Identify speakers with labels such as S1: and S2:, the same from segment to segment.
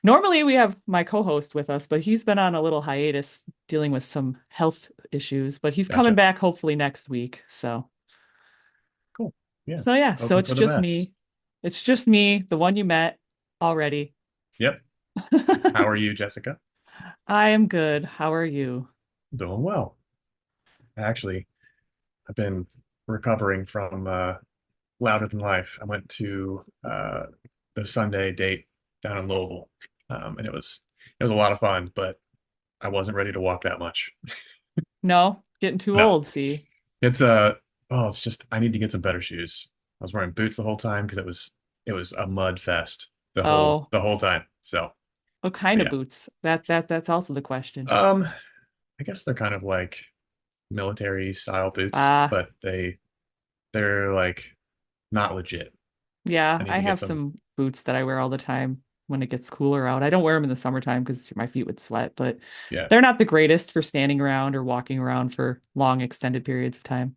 S1: Normally we have my co-host with us, but he's been on a little hiatus dealing with some health issues, but he's coming
S2: Gotcha.
S1: back hopefully next week.
S2: Cool. Yeah.
S1: So yeah, so
S2: Hoping
S1: it's
S2: for the
S1: just
S2: best.
S1: me. It's just me, the one you met already.
S2: Yep. How are you, Jessica?
S1: I am good. How are you?
S2: Doing well. Actually, I've been recovering from Louder Than Life. I went to the Sunday date down in Louisville, and it was a lot of fun, but I wasn't ready to walk that much.
S1: No, getting too
S2: No,
S1: old, see.
S2: it's it's just I need to get some better shoes. I was wearing boots the whole time because it was a mud fest the whole
S1: Oh,
S2: the whole time. So,
S1: what kind
S2: but
S1: of
S2: yeah.
S1: boots? That's also the question.
S2: Um, I guess they're kind of like military style boots,
S1: Ah,
S2: but they're like not legit.
S1: yeah,
S2: I need
S1: I
S2: to get
S1: have
S2: some.
S1: some boots that I wear all the time when it gets cooler out. I don't wear them in the summertime because my feet would sweat, but
S2: Yeah.
S1: they're not the greatest for standing around or walking around for long extended periods of time.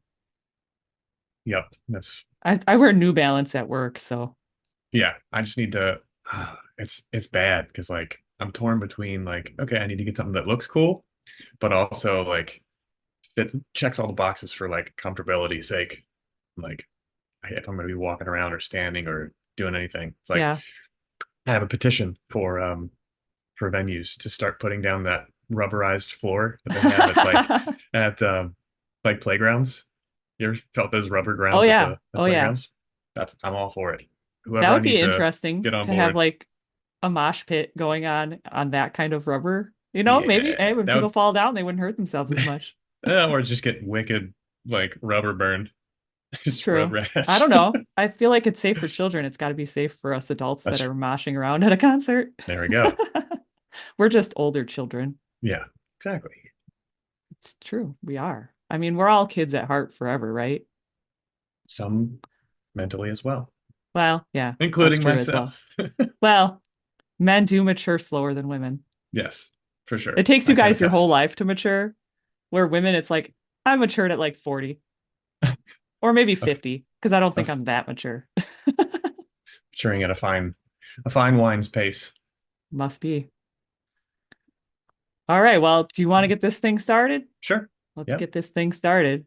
S2: Yep. That's
S1: I wear New Balance at work, so
S2: yeah. I just need to. It's bad because like I'm torn between like okay, I need to get something that looks cool, but also like fits checks all the boxes for like comfortability's sake. Like if I'm going to be walking around or standing or doing anything, it's like
S1: yeah.
S2: I have a petition for venues to start putting down that rubberized floor that they have at playgrounds. You ever felt those rubber
S1: Oh
S2: grounds at
S1: yeah.
S2: the
S1: Oh yeah.
S2: playgrounds? I'm all for it.
S1: That
S2: Whoever I
S1: would be
S2: need to
S1: interesting
S2: get on
S1: to have
S2: board.
S1: like a mosh pit going on that kind of rubber. You know, maybe
S2: Yeah,
S1: hey, when
S2: that
S1: people
S2: would
S1: fall down, they wouldn't hurt themselves as much.
S2: or just get wicked like rubber burned, just road
S1: True. I
S2: rash.
S1: don't know. I feel like it's safe for children. It's got to be safe for us adults that
S2: That's
S1: are moshing around at a concert.
S2: there we go.
S1: We're just older children.
S2: Yeah, exactly.
S1: It's true. We are. I mean, we're all kids at heart forever, right?
S2: Some mentally as well,
S1: Well, yeah, that's
S2: including
S1: true as
S2: myself.
S1: well. Well, men do mature slower than women.
S2: Yes, for
S1: It
S2: sure.
S1: takes
S2: I
S1: you
S2: can
S1: guys your whole
S2: attest.
S1: life to mature, where women, it's like, I matured at like 40 or maybe
S2: Of
S1: 50, because I don't think
S2: of
S1: I'm that mature.
S2: maturing at a fine wine's pace.
S1: Must be. All right. Well, do you want to get this thing started?
S2: Sure.
S1: Let's
S2: Yep.
S1: get this thing started.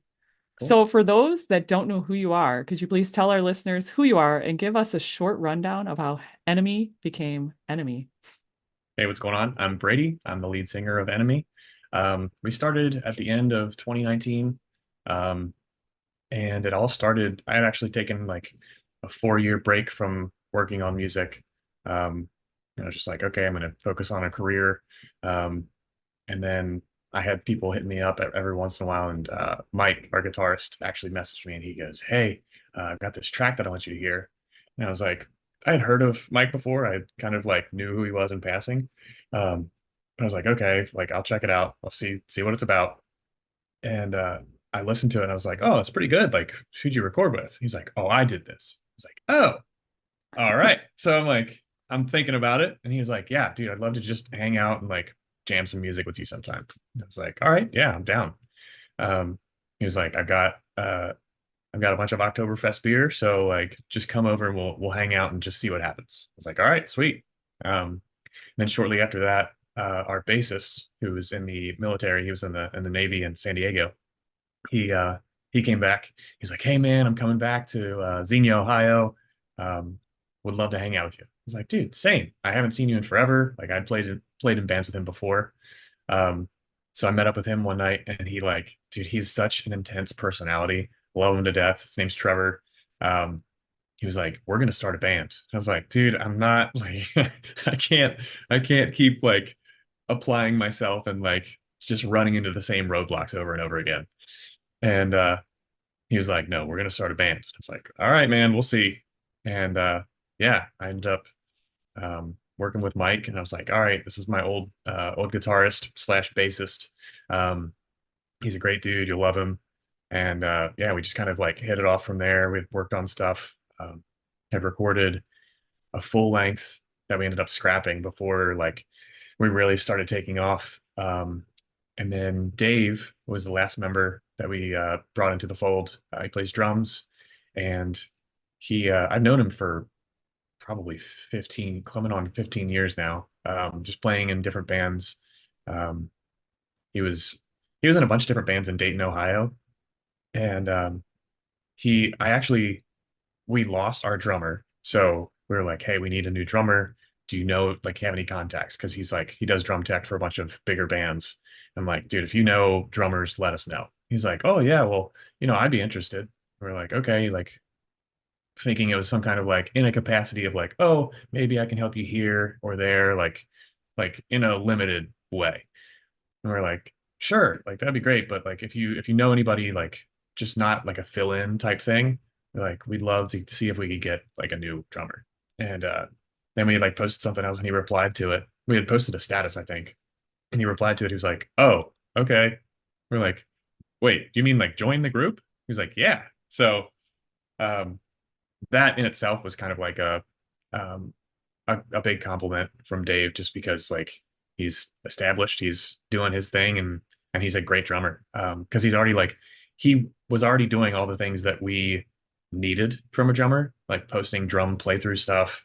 S2: Cool.
S1: So, for those that don't know who you are, could you please tell our listeners who you are and give us a short rundown of how Enemy became Enemy?
S2: Hey, what's going on? I'm Brady. I'm the lead singer of ENMY. We started at the end of 2019, um, and it all started. I had actually taken like a 4 year break from working on music. Um, I was just like, okay, I'm going to focus on a career. Um, and then I had people hit me up every once in a while, and Mike, our guitarist, actually messaged me, and he goes, "Hey, I've got this track that I want you to hear." And I was like, I had heard of Mike before. I kind of like knew who he was in passing. But I was like, okay, like I'll check it out. I'll see what it's about. And I listened to it, and I was like, oh, it's pretty good. Like, who'd you record with? He's like, oh, I did this. I was like, oh, all right. So I'm like, I'm thinking about it. And he was like, yeah, dude, I'd love to just hang out and like jam some music with you sometime. And I was like, all right, yeah, I'm down. He was like, I've got a bunch of Oktoberfest beer, so like just come over and we'll hang out and just see what happens. I was like, all right, sweet. Then shortly after that, our bassist, who was in the military, he was in the Navy in San Diego. He uh, he came back. He's like, hey man, I'm coming back to Xenia, Ohio. Um, would love to hang out with you. I was like, dude, same. I haven't seen you in forever. Like I'd played in bands with him before. Um, so I met up with him one night, and he like, dude, he's such an intense personality. Love him to death. His name's Trevor. Um, he was like, we're gonna start a band. I was like, dude, I'm not like I can't keep like applying myself and like just running into the same roadblocks over and over again. And he was like, no, we're gonna start a band. I was like, all right, man, we'll see. And yeah, I ended up working with Mike, and I was like, all right, this is my old guitarist slash bassist. Um, he's a great dude. You'll love him. And yeah, we just kind of like hit it off from there. We worked on stuff, had recorded a full length that we ended up scrapping before like we really started taking off. And then Dave was the last member that we brought into the fold. He plays drums, and I've known him for probably 15, coming on 15 years now. Just playing in different bands. Um, he was he was in a bunch of different bands in Dayton, Ohio, and I actually we lost our drummer, so we were like, hey, we need a new drummer. Do you know like have any contacts? Because he's like he does drum tech for a bunch of bigger bands. I'm like, dude, if you know drummers, let us know. He's like, oh yeah, well, I'd be interested. We're like, okay, like thinking it was some kind of like in a capacity of like, oh, maybe I can help you here or there, like in a limited way. And we're like, sure, like that'd be great. But like if you know anybody, like just not like a fill-in type thing, like we'd love to see if we could get like a new drummer. And then we like posted something else and he replied to it. We had posted a status, I think, and he replied to it. He was like, oh, okay. We're like, wait, do you mean like join the group? He was like, yeah. So um that in itself was kind of like um, a big compliment from Dave, just because like he's established, he's doing his thing, and he's a great drummer. Because he's already like he was already doing all the things that we needed from a drummer, like posting drum playthrough stuff,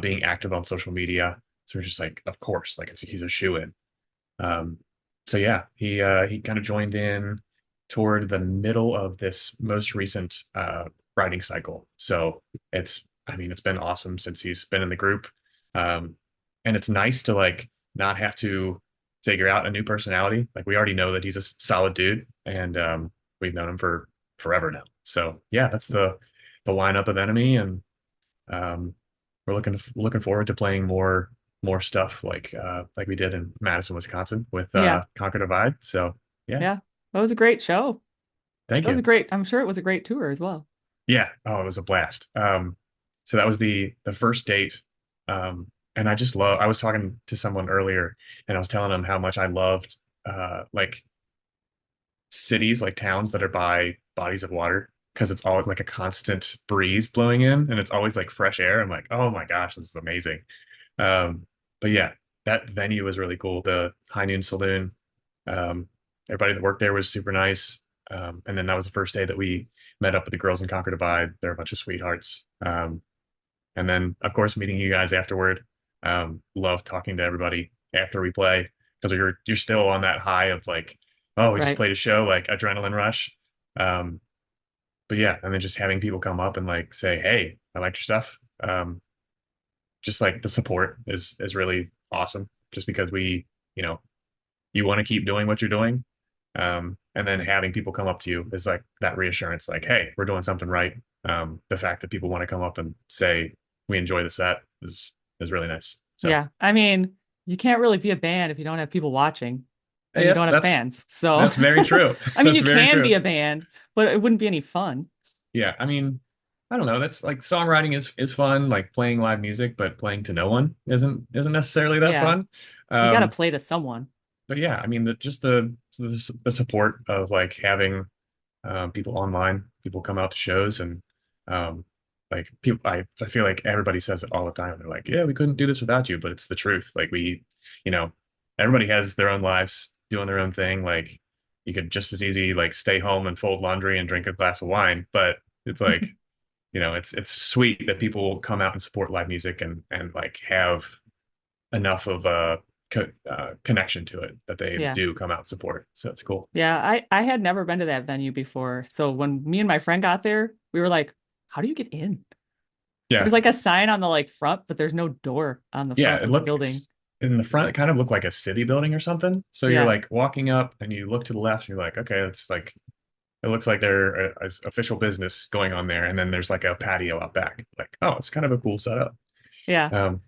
S2: being active on social media. So we're just like, of course, like he's a shoe in. Um, so yeah, he kind of joined in toward the middle of this most recent writing cycle. So I mean, it's been awesome since he's been in the group. Um, and it's nice to like not have to figure out a new personality. Like we already know that he's a solid dude, and we've known him for forever now. So yeah, that's the lineup of Enemy, and um, we're looking forward to playing more stuff like we did in Madison, Wisconsin with
S1: Yeah.
S2: Conquer Divide. So yeah,
S1: Yeah. That was a great show.
S2: thank
S1: That was a
S2: you.
S1: great, I'm sure it was a great tour as well.
S2: Yeah, oh, it was a blast. So that was the first date. And I was talking to someone earlier and I was telling them how much I loved like cities, like towns that are by bodies of water, because it's always like a constant breeze blowing in and it's always like fresh air. I'm like, oh my gosh, this is amazing. But yeah, that venue was really cool. The High Noon Saloon. Everybody that worked there was super nice. And then that was the first day that we met up with the girls in Conquer Divide. They're a bunch of sweethearts. And then of course meeting you guys afterward. Love talking to everybody after we play because you're still on that high of like, oh, we just
S1: Right.
S2: played a show, like adrenaline rush. Um, but yeah, and then just having people come up and like say, hey, I like your stuff. Just like the support is really awesome just because you know you want to keep doing what you're doing, and then having people come up to you is like that reassurance like, hey, we're doing something right. The fact that people want to come up and say we enjoy the set is really nice. So
S1: Yeah. I mean, you can't really be a band if you don't have people watching and you
S2: yeah,
S1: don't have fans. So,
S2: that's very true.
S1: I mean,
S2: That's
S1: you
S2: very
S1: can be
S2: true.
S1: a band, but it wouldn't be any fun.
S2: Yeah, I mean, I don't know. That's like songwriting is fun, like playing live music, but playing to no one isn't necessarily that
S1: Yeah.
S2: fun.
S1: You got to
S2: Um,
S1: play to someone.
S2: but yeah, I mean, just the support of like having people online, people come out to shows, and um, like people, I feel like everybody says it all the time. They're like, yeah, we couldn't do this without you, but it's the truth. Like you know, everybody has their own lives, doing their own thing. Like you could just as easy like stay home and fold laundry and drink a glass of wine, but it's like it's sweet that people will come out and support live music and like have enough of a connection to it that they
S1: Yeah.
S2: do come out and support. So it's cool.
S1: Yeah. I had never been to that venue before. So when me and my friend got there, we were like, how do you get in?
S2: Yeah,
S1: There's like a sign on the like front, but there's no door on the
S2: yeah.
S1: front
S2: It
S1: of the building.
S2: looks in the front, it kind of looked like a city building or something. So you're
S1: Yeah.
S2: like walking up and you look to the left, and you're like, okay, it's like it looks like there is official business going on there, and then there's like a patio out back. Like, oh, it's kind of a cool setup.
S1: Yeah.
S2: Um,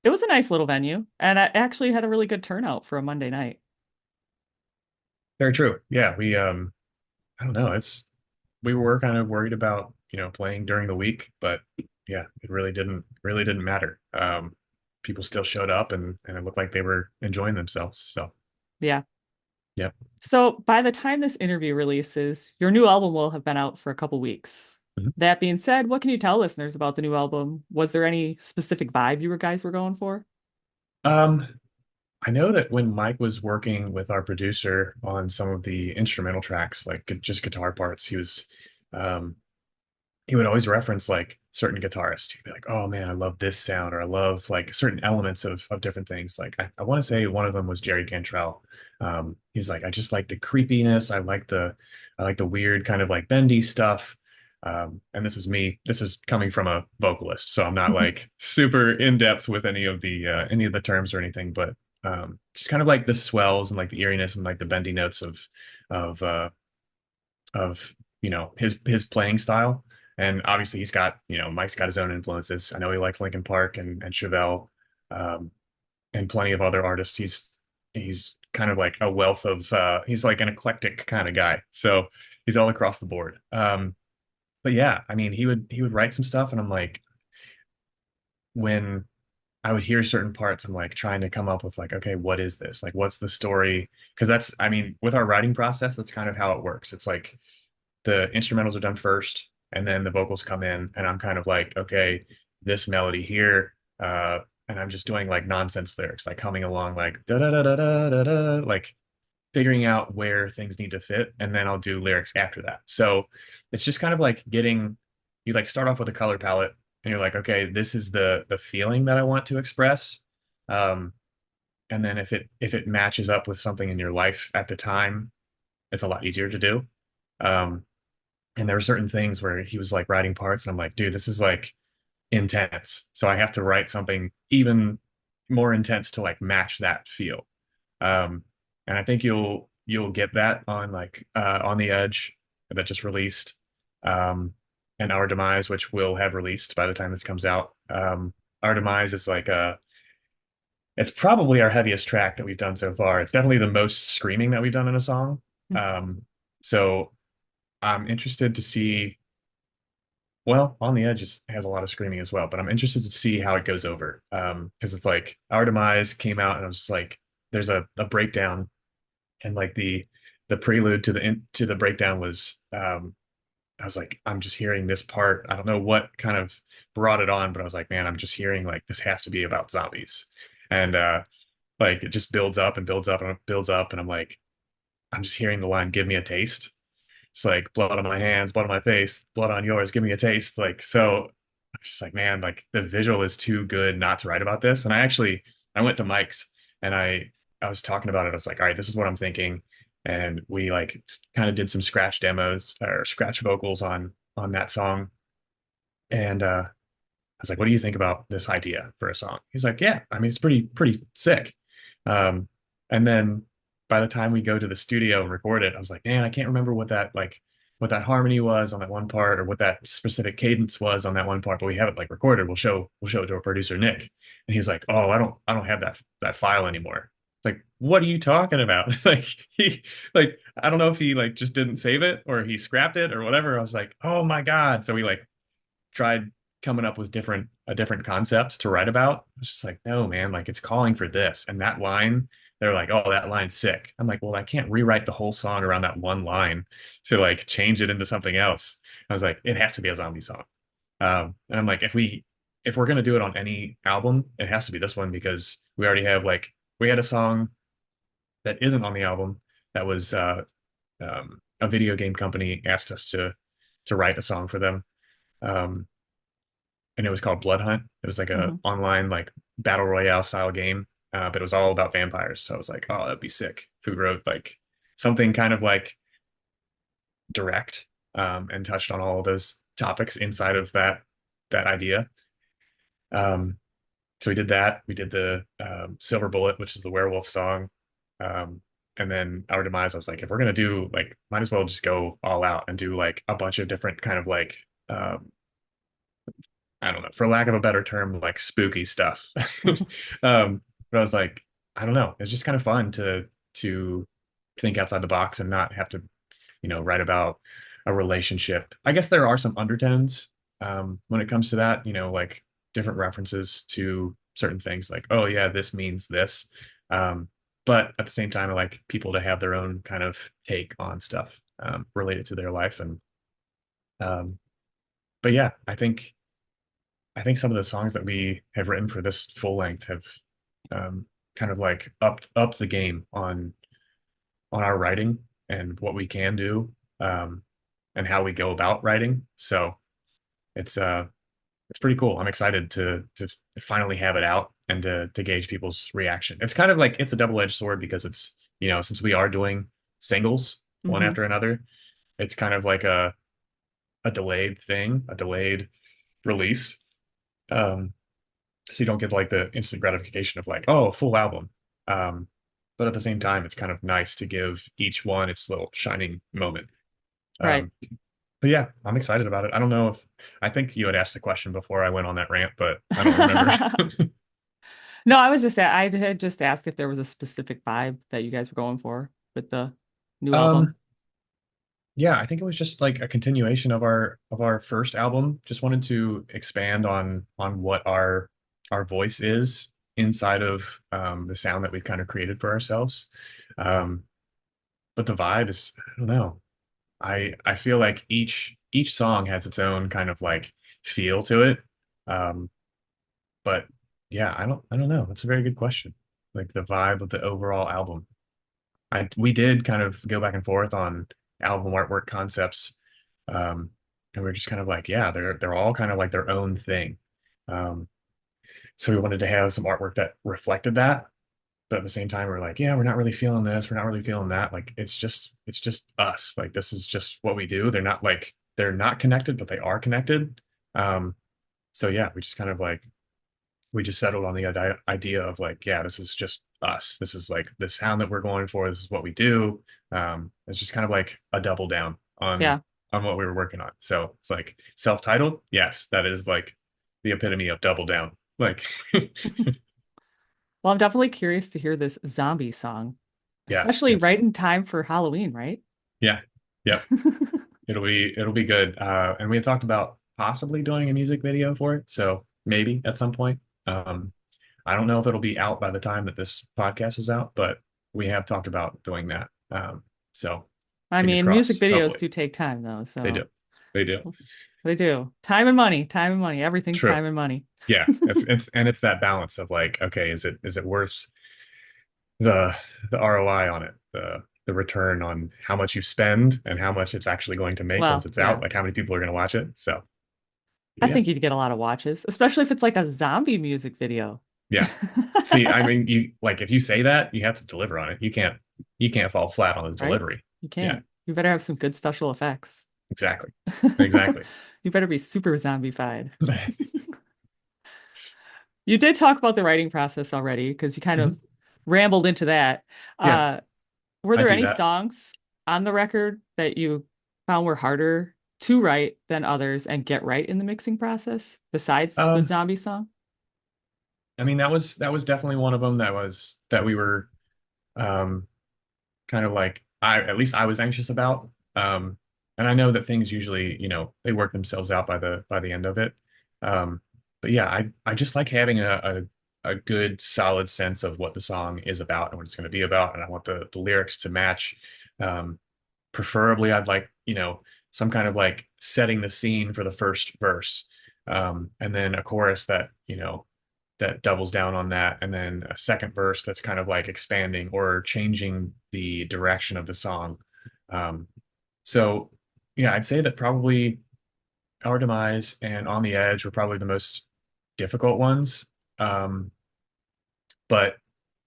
S1: It was a nice little venue, and I actually had a really good turnout for a Monday night.
S2: very true. Yeah, we I don't know. We were kind of worried about, playing during the week, but yeah, it really didn't matter. People still showed up and it looked like they were enjoying themselves. So
S1: Yeah.
S2: yeah.
S1: So by the time this interview releases, your new album will have been out for a couple weeks.
S2: Mhm.
S1: That being said, what can you tell listeners about the new album? Was there any specific vibe you guys were going for?
S2: Um, I know that when Mike was working with our producer on some of the instrumental tracks, like just guitar parts, um, he would always reference like certain guitarists. You'd be like, oh man, I love this sound, or I love like certain elements of different things. Like I want to say one of them was Jerry Cantrell. He's like, I just like the creepiness. I like the weird kind of like bendy stuff. And this is me. This is coming from a vocalist, so I'm not like super in depth with any of the terms or anything, but just kind of like the swells and like the eeriness and like the bendy notes of uh, of his playing style. And obviously Mike's got his own influences. I know he likes Linkin Park and Chevelle, um, and plenty of other artists. He's kind of like a wealth of he's like an eclectic kind of guy. So he's all across the board. But yeah, I mean he would write some stuff and I'm like when I would hear certain parts, I'm like trying to come up with like, okay, what is this? Like what's the story? Because I mean, with our writing process, that's kind of how it works. It's like the instrumentals are done first and then the vocals come in and I'm kind of like, okay, this melody here, and I'm just doing like nonsense lyrics, like coming along like da da da da da da da, like figuring out where things need to fit, and then I'll do lyrics after that. So it's just kind of like you like start off with a color palette and you're like, okay, this is the feeling that I want to express. Um, and then if it matches up with something in your life at the time, it's a lot easier to do. Um, and there were certain things where he was like writing parts, and I'm like, dude, this is like intense. So I have to write something even more intense to like match that feel. Um, and I think you'll get that on like on the Edge that just released, um, and Our Demise, which will have released by the time this comes out. Our Demise is like it's probably our heaviest track that we've done so far. It's definitely the most screaming that we've done in a song. Um, so I'm interested to see. Well, On the Edge has a lot of screaming as well, but I'm interested to see how it goes over. Because it's like Our Demise came out, and I was just like, there's a breakdown, and like the prelude to the breakdown was, I was like, I'm just hearing this part. I don't know what kind of brought it on, but I was like, man, I'm just hearing like this has to be about zombies, and like it just builds up and builds up and builds up, and I'm like, I'm just hearing the line, "Give me a taste." It's like blood on my hands, blood on my face, blood on yours, give me a taste. Like, so I'm just like, man, like the visual is too good not to write about this. And I went to Mike's and I was talking about it. I was like, all right, this is what I'm thinking. And we like kind of did some scratch demos or scratch vocals on that song. And I was like, what do you think about this idea for a song? He's like, yeah, I mean, it's pretty sick. Um, and then by the time we go to the studio and record it, I was like, man, I can't remember what that harmony was on that one part or what that specific cadence was on that one part, but we have it like recorded. We'll show it to our producer Nick. And he was like, oh, I don't have that file anymore. It's like, what are you talking about? Like he like I don't know if he like just didn't save it or he scrapped it or whatever. I was like, oh my God. So we like tried coming up with different concepts to write about. It's just like, no, man, like it's calling for this. And that line, they're like, oh, that line's sick. I'm like, well, I can't rewrite the whole song around that one line to like change it into something else. I was like, it has to be a zombie song. And I'm like, if we're gonna do it on any album, it has to be this one because we already have like we had a song that isn't on the album that was a video game company asked us to write a song for them. Um, and it was called Blood Hunt. It was like a
S1: Mhm.
S2: online like battle royale style game, but it was all about vampires. So I was like, oh, that'd be sick. Who wrote like something kind of like direct, and touched on all of those topics inside of that idea. Um, so we did that. We did the Silver Bullet, which is the werewolf song. Um, and then Our Demise, I was like, if we're gonna do like, might as well just go all out and do like a bunch of different kind of like I don't know, for lack of a better term, like spooky stuff. But I was like, I don't know. It's just kind of fun to think outside the box and not have to, write about a relationship. I guess there are some undertones when it comes to that, like different references to certain things, like, oh yeah, this means this. Um, but at the same time, I like people to have their own kind of take on stuff related to their life. And um, but yeah, I think some of the songs that we have written for this full length have um, kind of like upped the game on our writing and what we can do, and how we go about writing. So it's it's pretty cool. I'm excited to finally have it out and to gauge people's reaction. It's kind of like it's a double-edged sword because it's, since we are doing singles one
S1: Hmm.
S2: after another, it's kind of like a delayed thing, a delayed release. Um, so you don't get like the instant gratification of like, oh, a full album. Um, but at the same time, it's kind of nice to give each one its little shining moment.
S1: Right.
S2: Um, but yeah, I'm excited about it. I don't know if I think you had asked a question before I went on that rant, but I don't remember.
S1: No, I had just asked if there was a specific vibe that you guys were going for with the new album.
S2: um, yeah, I think it was just like a continuation of our first album. Just wanted to expand on what our voice is inside of the sound that we've kind of created for ourselves. Um, but the vibe is, I don't know. I feel like each song has its own kind of like feel to it. Um, but yeah, I don't know. That's a very good question. Like the vibe of the overall album. We did kind of go back and forth on album artwork concepts. Um, and we're just kind of like, yeah, they're all kind of like their own thing. Um, so we wanted to have some artwork that reflected that, but at the same time, we're like, yeah, we're not really feeling this, we're not really feeling that. Like it's just us. Like this is just what we do. They're not connected, but they are connected. Um, so yeah, we just kind of like we just settled on the idea of like, yeah, this is just us. This is like the sound that we're going for. This is what we do. It's just kind of like a double down
S1: Yeah.
S2: on what we were working on. So it's like self-titled. Yes, that is like the epitome of double down. Like,
S1: Well, I'm definitely curious to hear this zombie song,
S2: yeah,
S1: especially right in time for Halloween, right?
S2: yeah, yep. It'll be good. And we had talked about possibly doing a music video for it. So maybe at some point. Um, I don't know if it'll be out by the time that this podcast is out, but we have talked about doing that. So
S1: I
S2: fingers
S1: mean, music
S2: crossed.
S1: videos
S2: Hopefully
S1: do take time though,
S2: they do.
S1: so
S2: They do.
S1: they do. Time and money. Everything's
S2: True.
S1: time and money.
S2: Yeah. It's that balance of like, okay, is it worth the the ROI on it, the return on how much you spend and how much it's actually going to make once
S1: Well,
S2: it's out,
S1: yeah.
S2: like how many people are going to watch it. So
S1: I
S2: yeah,
S1: think you'd get a lot of watches, especially if it's like a zombie music video.
S2: yeah. See, I mean, you like if you say that, you have to deliver on it. You can't fall flat on the
S1: Right?
S2: delivery.
S1: You
S2: Yeah,
S1: can't. You better have some good special effects.
S2: exactly. Exactly.
S1: You better be super zombified. You did talk about the writing process already because you kind of
S2: Mhm.
S1: rambled into that.
S2: Yeah,
S1: Uh, were
S2: I
S1: there
S2: do
S1: any
S2: that.
S1: songs on the record that you found were harder to write than others and get right in the mixing process besides the
S2: Um,
S1: zombie song?
S2: I mean, that was definitely one of them that we were um kind of like I at least I was anxious about. Um, and I know that things usually, they work themselves out by the end of it. Um, but yeah, I just like having a good solid sense of what the song is about and what it's going to be about, and I want the lyrics to match. Um, Preferably, I'd like, some kind of like setting the scene for the first verse, and then a chorus that doubles down on that, and then a second verse that's kind of like expanding or changing the direction of the song. Um, so yeah, I'd say that probably Our Demise and On the Edge were probably the most difficult ones. Um, but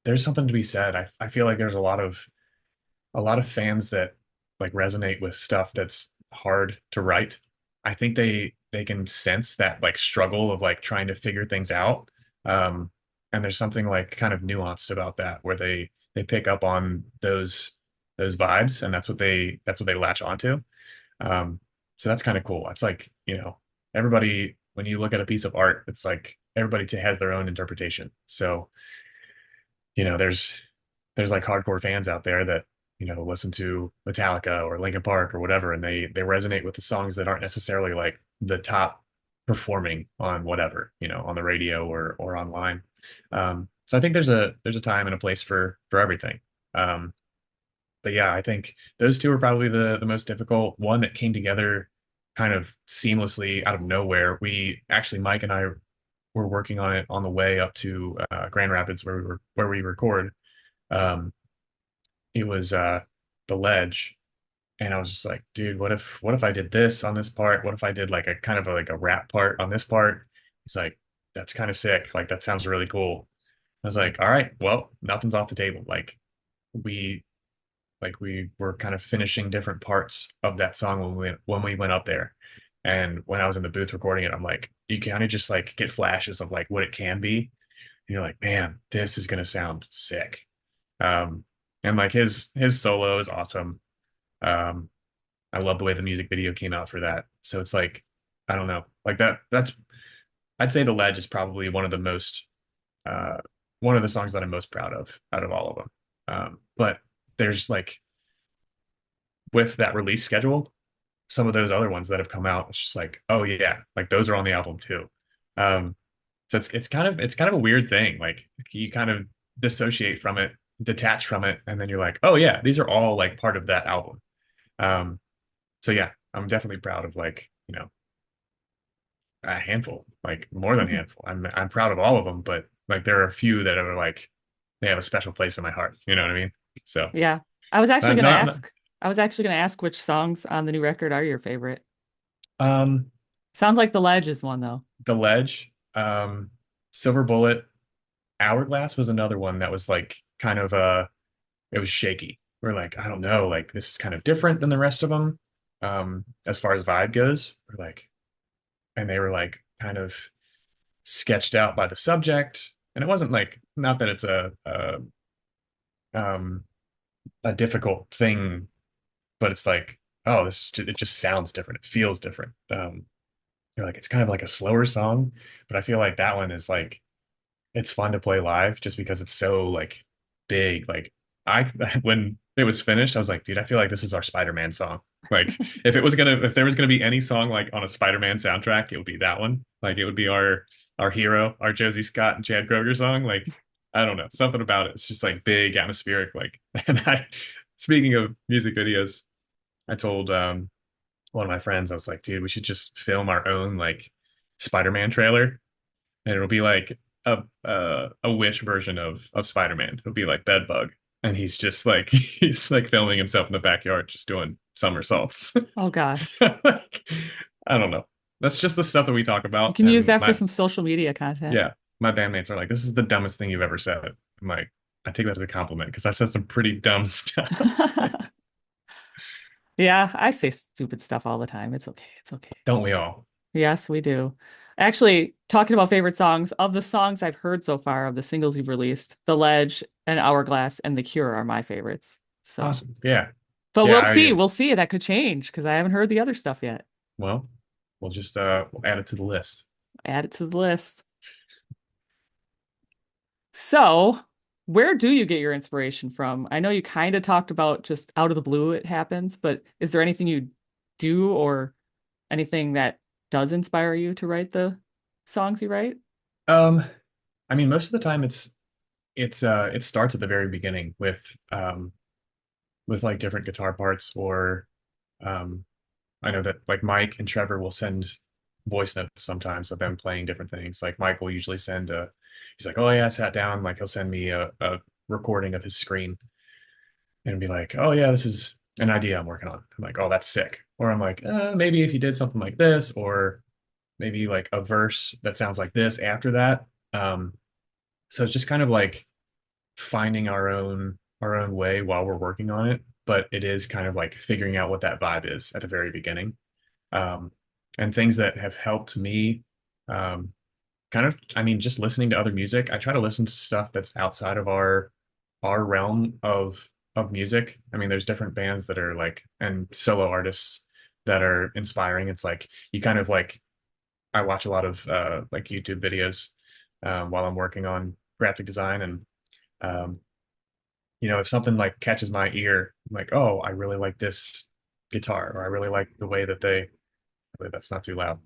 S2: there's something to be said. I feel like there's a lot of fans that like resonate with stuff that's hard to write. I think they can sense that like struggle of like trying to figure things out. Um, and there's something like kind of nuanced about that where they pick up on those vibes and that's what they latch onto. Um, so that's kind of cool. It's like, everybody when you look at a piece of art, it's like everybody has their own interpretation. So there's like hardcore fans out there that listen to Metallica or Linkin Park or whatever, and they resonate with the songs that aren't necessarily like the top performing on whatever, on the radio or online. So I think there's a time and a place for everything. Um, but yeah, I think those two are probably the most difficult. One that came together kind of seamlessly out of nowhere. We actually Mike and I were working on it on the way up to Grand Rapids where we record. um, it was the ledge, and I was just like, dude, what if I did this on this part? What if I did like a kind of like a rap part on this part? He's like, that's kind of sick. Like that sounds really cool. I was like, all right, well, nothing's off the table. We we were kind of finishing different parts of that song when we went up there. And when I was in the booth recording it, I'm like, you kind of just like get flashes of like what it can be. And you're like, man, this is gonna sound sick. Um, and like his solo is awesome. Um, I love the way the music video came out for that. So it's like, I don't know, like that's I'd say The Ledge is probably uh one of the songs that I'm most proud of out of all of them. But there's like with that release schedule, some of those other ones that have come out, it's just like, oh yeah, like those are on the album too. Um, so it's kind of a weird thing. Like you kind of dissociate from it, detach from it, and then you're like, oh yeah, these are all like part of that album. Um, so yeah, I'm definitely proud of like, a handful, like more than a handful. I'm proud of all of them, but like there are a few that are like they have a special place in my heart. You know what I mean? So
S1: Yeah. I was actually going to
S2: not
S1: ask, I was actually going to ask which songs on the new record are your favorite.
S2: um
S1: Sounds like The Ledge is one though.
S2: The Ledge, Silver Bullet, Hourglass was another one that was like kind of it was shaky. We're like, I don't know, like this is kind of different than the rest of them. As far as vibe goes, we're like, and they were like kind of sketched out by the subject. And it wasn't like not that it's um a difficult thing, but it's like, oh, it just sounds different. It feels different. You're like, it's kind of like a slower song, but I feel like that one is like it's fun to play live just because it's so like big. Like I when it was finished, I was like, dude, I feel like this is our Spider-Man song. Like if there was gonna be any song like on a Spider-Man soundtrack, it would be that one. Like it would be our hero, our Josie Scott and Chad Kroger song. Like I don't know, something about it. It's just like big, atmospheric. Like and I speaking of music videos, I told one of my friends, I was like, dude, we should just film our own like Spider-Man trailer and it'll be like a Wish version of Spider-Man. It'll be like Bedbug, and he's just like he's like filming himself in the backyard, just doing somersaults.
S1: Oh gosh.
S2: Like, I don't know. That's just the stuff that we talk
S1: You
S2: about,
S1: can use
S2: and
S1: that for
S2: my
S1: some social media content.
S2: yeah, my bandmates are like, "This is the dumbest thing you've ever said." I'm like, I take that as a compliment because I've said some pretty dumb stuff.
S1: Yeah, I say stupid stuff all the time. It's okay. It's okay.
S2: Don't we all?
S1: Yes, we do. Actually, talking about favorite songs, of the songs I've heard so far, of the singles you've released, The Ledge and Hourglass and The Cure are my favorites. So,
S2: Awesome. Yeah.
S1: but
S2: Yeah.
S1: we'll see. We'll see. That could change because I haven't heard the other stuff yet.
S2: Well, we'll just we'll add it to the list.
S1: Add it to the list. So, where do you get your inspiration from? I know you kind of talked about just out of the blue it happens, but is there anything you do or anything that does inspire you to write the songs you write?
S2: Um, I mean, most of the time it starts at the very beginning with like different guitar parts or um I know that like Mike and Trevor will send voice notes sometimes of them playing different things. Like Mike will usually send a he's like, oh yeah, I sat down, like he'll send me a recording of his screen and be like, oh yeah, this is an idea I'm working on. I'm like, oh, that's sick. Or I'm like, maybe if you did something like this, or maybe like a verse that sounds like this after that. So it's just kind of like finding our own way while we're working on it, but it is kind of like figuring out what that vibe is at the very beginning. Um, and things that have helped me um, kind of, I mean, just listening to other music. I try to listen to stuff that's outside of our realm of music. I mean, there's different bands that are like and solo artists that are inspiring. It's like you kind of like I watch a lot of like YouTube videos while I'm working on graphic design and um, if something like catches my ear, I'm like, oh, I really like this guitar, or I really like the way that they, wait, that's not too loud.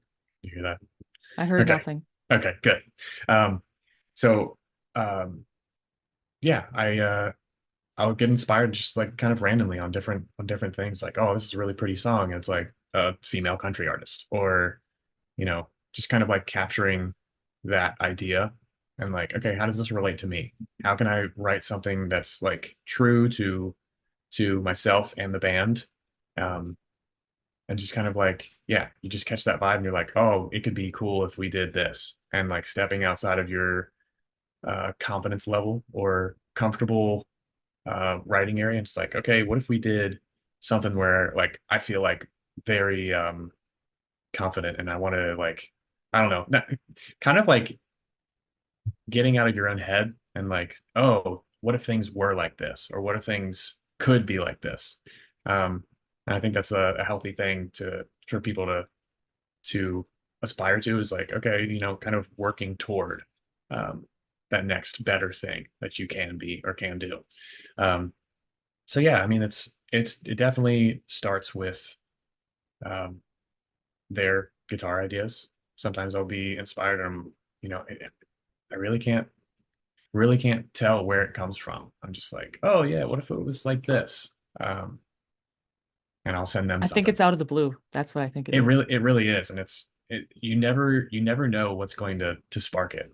S2: You hear that?
S1: I heard
S2: Okay.
S1: nothing.
S2: Okay, good. Um, so um, yeah, I'll get inspired just like kind of randomly on different things. Like, oh, this is a really pretty song. And it's like a female country artist, or just kind of like capturing that idea and like, okay, how does this relate to me? How can I write something that's like true to myself and the band? Um, and just kind of like, yeah, you just catch that vibe and you're like, oh, it could be cool if we did this. And like stepping outside of your competence level or comfortable writing area. And it's like, okay, what if we did something where like I feel like very confident and I want to like, I don't know, kind of like getting out of your own head and like, oh, what if things were like this, or what if things could be like this? And I think that's a healthy thing to for people to aspire to is like, okay, kind of working toward um, that next better thing that you can be or can do. Um, so yeah, I mean, it definitely starts with um, their guitar ideas. Sometimes I'll be inspired, and I really can't tell where it comes from. I'm just like, oh yeah, what if it was like this? Um, and I'll send them
S1: I think
S2: something.
S1: it's out of the blue. That's what I think it
S2: It
S1: is.
S2: really, it really is, and you never know what's going to spark it.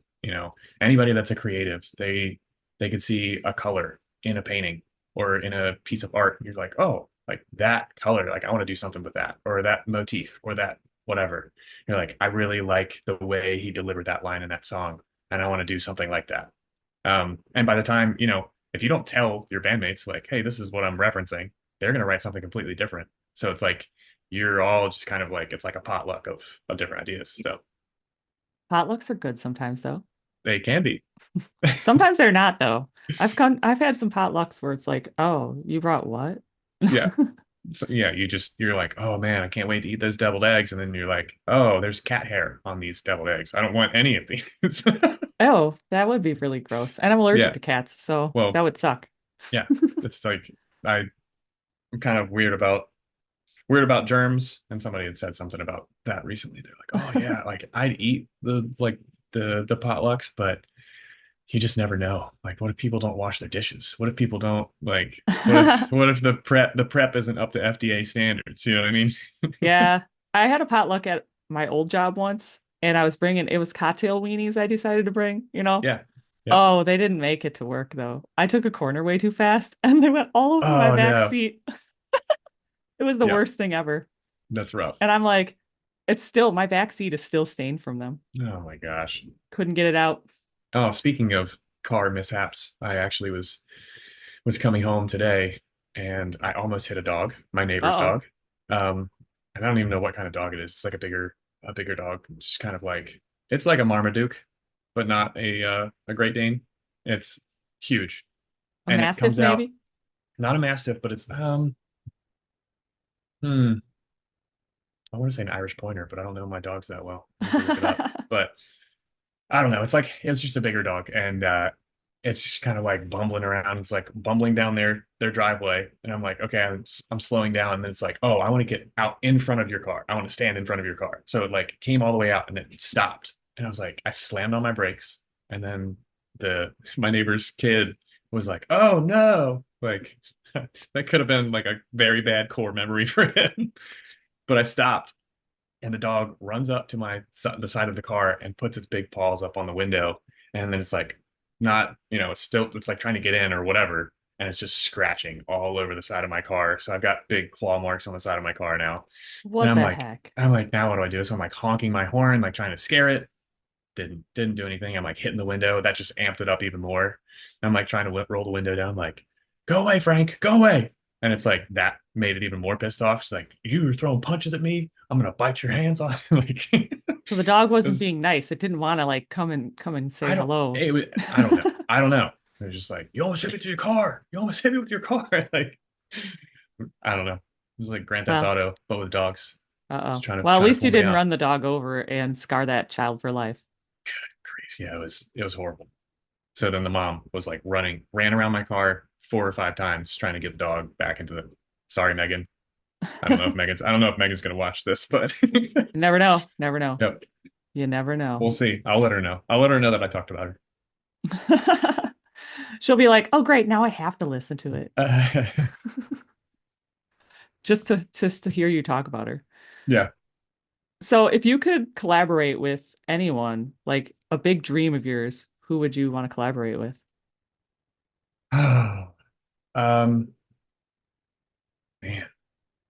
S2: Anybody that's a creative, they could see a color in a painting or in a piece of art. And you're like, oh, like that color, like I want to do something with that, or that motif, or that whatever. You're like, I really like the way he delivered that line in that song, and I want to do something like that. And by the time, if you don't tell your bandmates, like, hey, this is what I'm referencing, they're going to write something completely different. So it's like you're all just kind of like, it's like a potluck of different ideas. So
S1: Potlucks are good sometimes, though.
S2: they can be.
S1: Sometimes they're not, though. I've had some potlucks where it's like, oh, you brought what?
S2: Yeah. So, yeah, you're like, oh man, I can't wait to eat those deviled eggs. And then you're like, oh, there's cat hair on these deviled eggs. I don't want any of these.
S1: Oh, that would be really gross. And I'm allergic
S2: Yeah.
S1: to cats, so
S2: Well,
S1: that would suck.
S2: yeah. It's like I'm kind of weird about germs, and somebody had said something about that recently. They're like, oh yeah, like I'd eat the potlucks, but you just never know. Like, what if people don't wash their dishes? What if people don't like? What if the prep isn't up to FDA standards? You know what I mean?
S1: Yeah, I had a potluck at my old job once, and I was bringing it was cocktail weenies I decided to bring, you know.
S2: Yeah. Yep.
S1: Oh, they didn't make it to work though. I took a corner way too fast and they went all over my
S2: Oh
S1: back
S2: no.
S1: seat. It was the
S2: Yep.
S1: worst thing ever.
S2: That's rough.
S1: And I'm like, it's still my back seat is still stained from them.
S2: Oh my gosh.
S1: Couldn't get it out.
S2: Oh, speaking of car mishaps, I actually was coming home today and I almost hit a dog, my neighbor's
S1: Uh-oh.
S2: dog. And I don't even know what kind of dog it is. It's like a bigger dog, just kind of like it's like a Marmaduke, but not a Great Dane. It's huge,
S1: A
S2: and it
S1: mastiff
S2: comes out
S1: maybe?
S2: not a Mastiff, but it's hmm, I want to say an Irish Pointer, but I don't know my dogs that well. I need to look it up. But I don't know. It's just a bigger dog, and it's just kind of like bumbling around. It's like bumbling down their driveway, and I'm like, okay, I'm slowing down, and then it's like, oh, I want to get out in front of your car. I want to stand in front of your car. So it like came all the way out, and it stopped, and I was like, I slammed on my brakes, and then the my neighbor's kid was like, oh no, like that could have been like a very bad core memory for him, but I stopped and the dog runs up to the side of the car and puts its big paws up on the window, and then it's like not it's like trying to get in or whatever, and it's just scratching all over the side of my car. So I've got big claw marks on the side of my car now, and
S1: What
S2: i'm
S1: the
S2: like
S1: heck?
S2: i'm like now what do I do? So I'm like honking my horn, like trying to scare it. Didn't do anything. I'm like hitting the window. That just amped it up even more. I'm like trying to roll the window down, like, go away, Frank, go away. And it's like that made it even more pissed off. She's like, you're throwing punches at me. I'm gonna bite your hands off. Like, it
S1: So the dog wasn't
S2: was,
S1: being nice. It didn't want to like come and say
S2: I don't,
S1: hello.
S2: it was, I don't know. I don't know. It was just like, you almost hit me with your car. You almost hit me with your car. Like, I don't know. It was like Grand Theft
S1: Well,
S2: Auto, but with dogs. Just
S1: uh-oh.
S2: trying to
S1: Well, at
S2: trying to
S1: least
S2: pull
S1: you
S2: me
S1: didn't
S2: out.
S1: run the dog over and scar that child for life.
S2: Yeah, it was horrible. So then the mom was like ran around my car 4 or 5 times trying to get the dog back into the. Sorry, Megan. I don't know if Megan's gonna watch this, but
S1: Never know. Never know.
S2: yep,
S1: You never know.
S2: we'll see. I'll let her know. I'll let her know that I talked about
S1: She'll be like, "Oh, great, now I have to listen to it
S2: her.
S1: just to hear you talk about her."
S2: Yeah.
S1: So, if you could collaborate with anyone, like a big dream of yours, who would you want to collaborate with?
S2: um, man.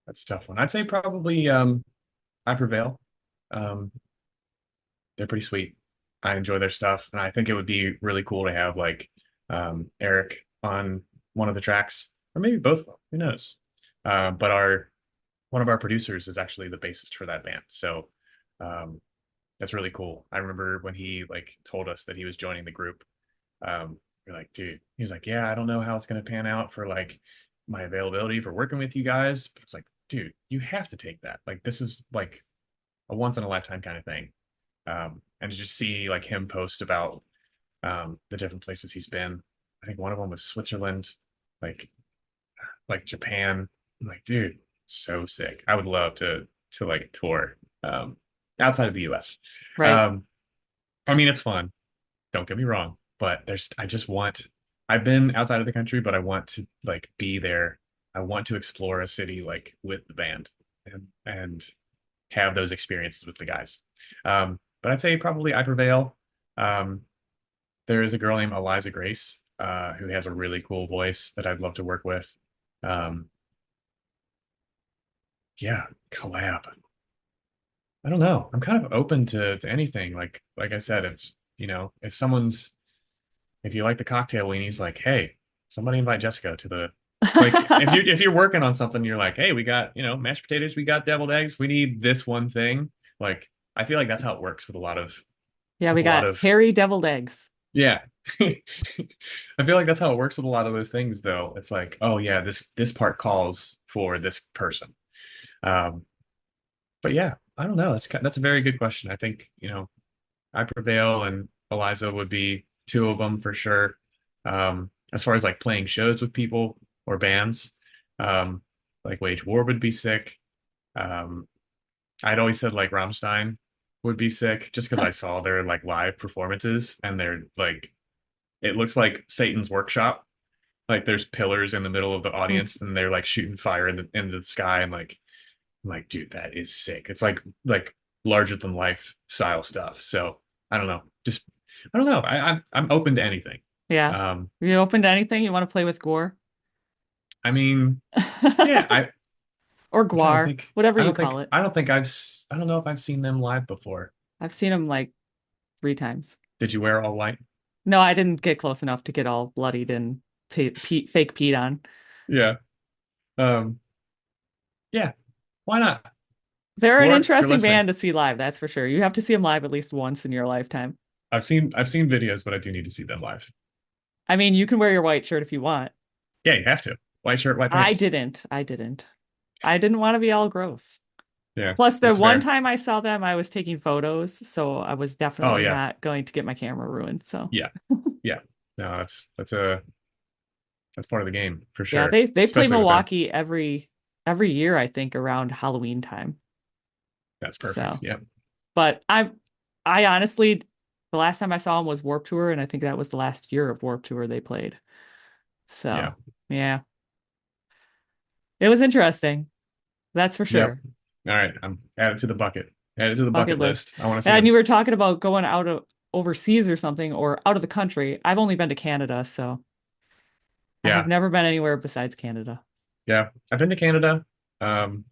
S2: that's a tough one. I'd say probably I Prevail. Um, they're pretty sweet. I enjoy their stuff, and I think it would be really cool to have like Eric on one of the tracks, or maybe both of them. Who knows? But our one of our producers is actually the bassist for that band, so um, that's really cool. I remember when he like told us that he was joining the group. We're like, dude, he was like, yeah, I don't know how it's gonna pan out for like my availability for working with you guys. But it's like, dude, you have to take that. Like, this is like a once in a lifetime kind of thing. And to just see like him post about the different places he's been. I think one of them was Switzerland, like Japan. I'm like, dude, so sick. I would love to like tour outside of the US.
S1: Right.
S2: Um, I mean, it's fun. Don't get me wrong, but there's I just want. I've been outside of the country, but I want to like be there. I want to explore a city like with the band and have those experiences with the guys. But I'd say probably I Prevail. Um, there is a girl named Eliza Grace who has a really cool voice that I'd love to work with. Um, yeah, collab. I don't know. I'm kind of open to anything. Like I said, if if someone's if you like the cocktail weenies, like, hey, somebody invite Jessica to the like if you're working on something, you're like, hey, we got, mashed potatoes, we got deviled eggs, we need this one thing. Like, I feel like that's how it works
S1: Yeah, we
S2: with a lot
S1: got
S2: of
S1: hairy deviled eggs.
S2: yeah. I feel like that's how it works with a lot of those things though. It's like, oh yeah, this part calls for this person. Um, but yeah, I don't know. That's a very good question. I think, I Prevail and Eliza would be two of them for sure. As far as like playing shows with people or bands, um, like Wage War would be sick. Um, I'd always said like Rammstein would be sick just because I saw their like live performances and they're like it looks like Satan's workshop. Like there's pillars in the middle of the audience and they're like shooting fire into the sky and like I'm like, dude, that is sick. It's like larger than life style stuff. So I don't know. Just I don't know. I'm open to anything.
S1: Yeah.
S2: Um,
S1: Are you open to anything? You want to play with gore?
S2: I mean, yeah,
S1: Or
S2: I'm trying to
S1: guar,
S2: think.
S1: whatever you call it.
S2: I don't know if I've seen them live before.
S1: I've seen them like 3 times.
S2: Did you wear all white?
S1: No, I didn't get close enough to get all bloodied and fake peed on.
S2: Yeah. Um, yeah. Why not?
S1: They're an
S2: Gore, if you're
S1: interesting
S2: listening.
S1: band to see live, that's for sure. You have to see them live at least once in your lifetime.
S2: I've seen videos, but I do need to see them live.
S1: I mean, you can wear your white shirt if you want.
S2: Yeah, you have to. White shirt, white
S1: I
S2: pants.
S1: didn't. I didn't. I didn't want to be all gross.
S2: Yeah,
S1: Plus, the
S2: that's
S1: one
S2: fair.
S1: time I saw them, I was taking photos, so I was
S2: Oh
S1: definitely
S2: yeah.
S1: not going to get my camera ruined. So,
S2: Yeah. Yeah. No, that's part of the game for
S1: yeah,
S2: sure,
S1: they play
S2: especially with them.
S1: Milwaukee every year, I think, around Halloween time.
S2: That's perfect.
S1: So,
S2: Yeah.
S1: but I honestly, the last time I saw them was Warp Tour, and I think that was the last year of Warp Tour they played.
S2: Yeah.
S1: So, yeah, it was interesting. That's for
S2: Yep.
S1: sure.
S2: All right. I'm add it to the bucket. Add it to the
S1: Bucket
S2: bucket
S1: list.
S2: list. I want to see
S1: And
S2: him.
S1: you were talking about going out of overseas or something or out of the country. I've only been to Canada, so I have
S2: Yeah.
S1: never been anywhere besides Canada.
S2: Yeah. I've been to Canada. Um,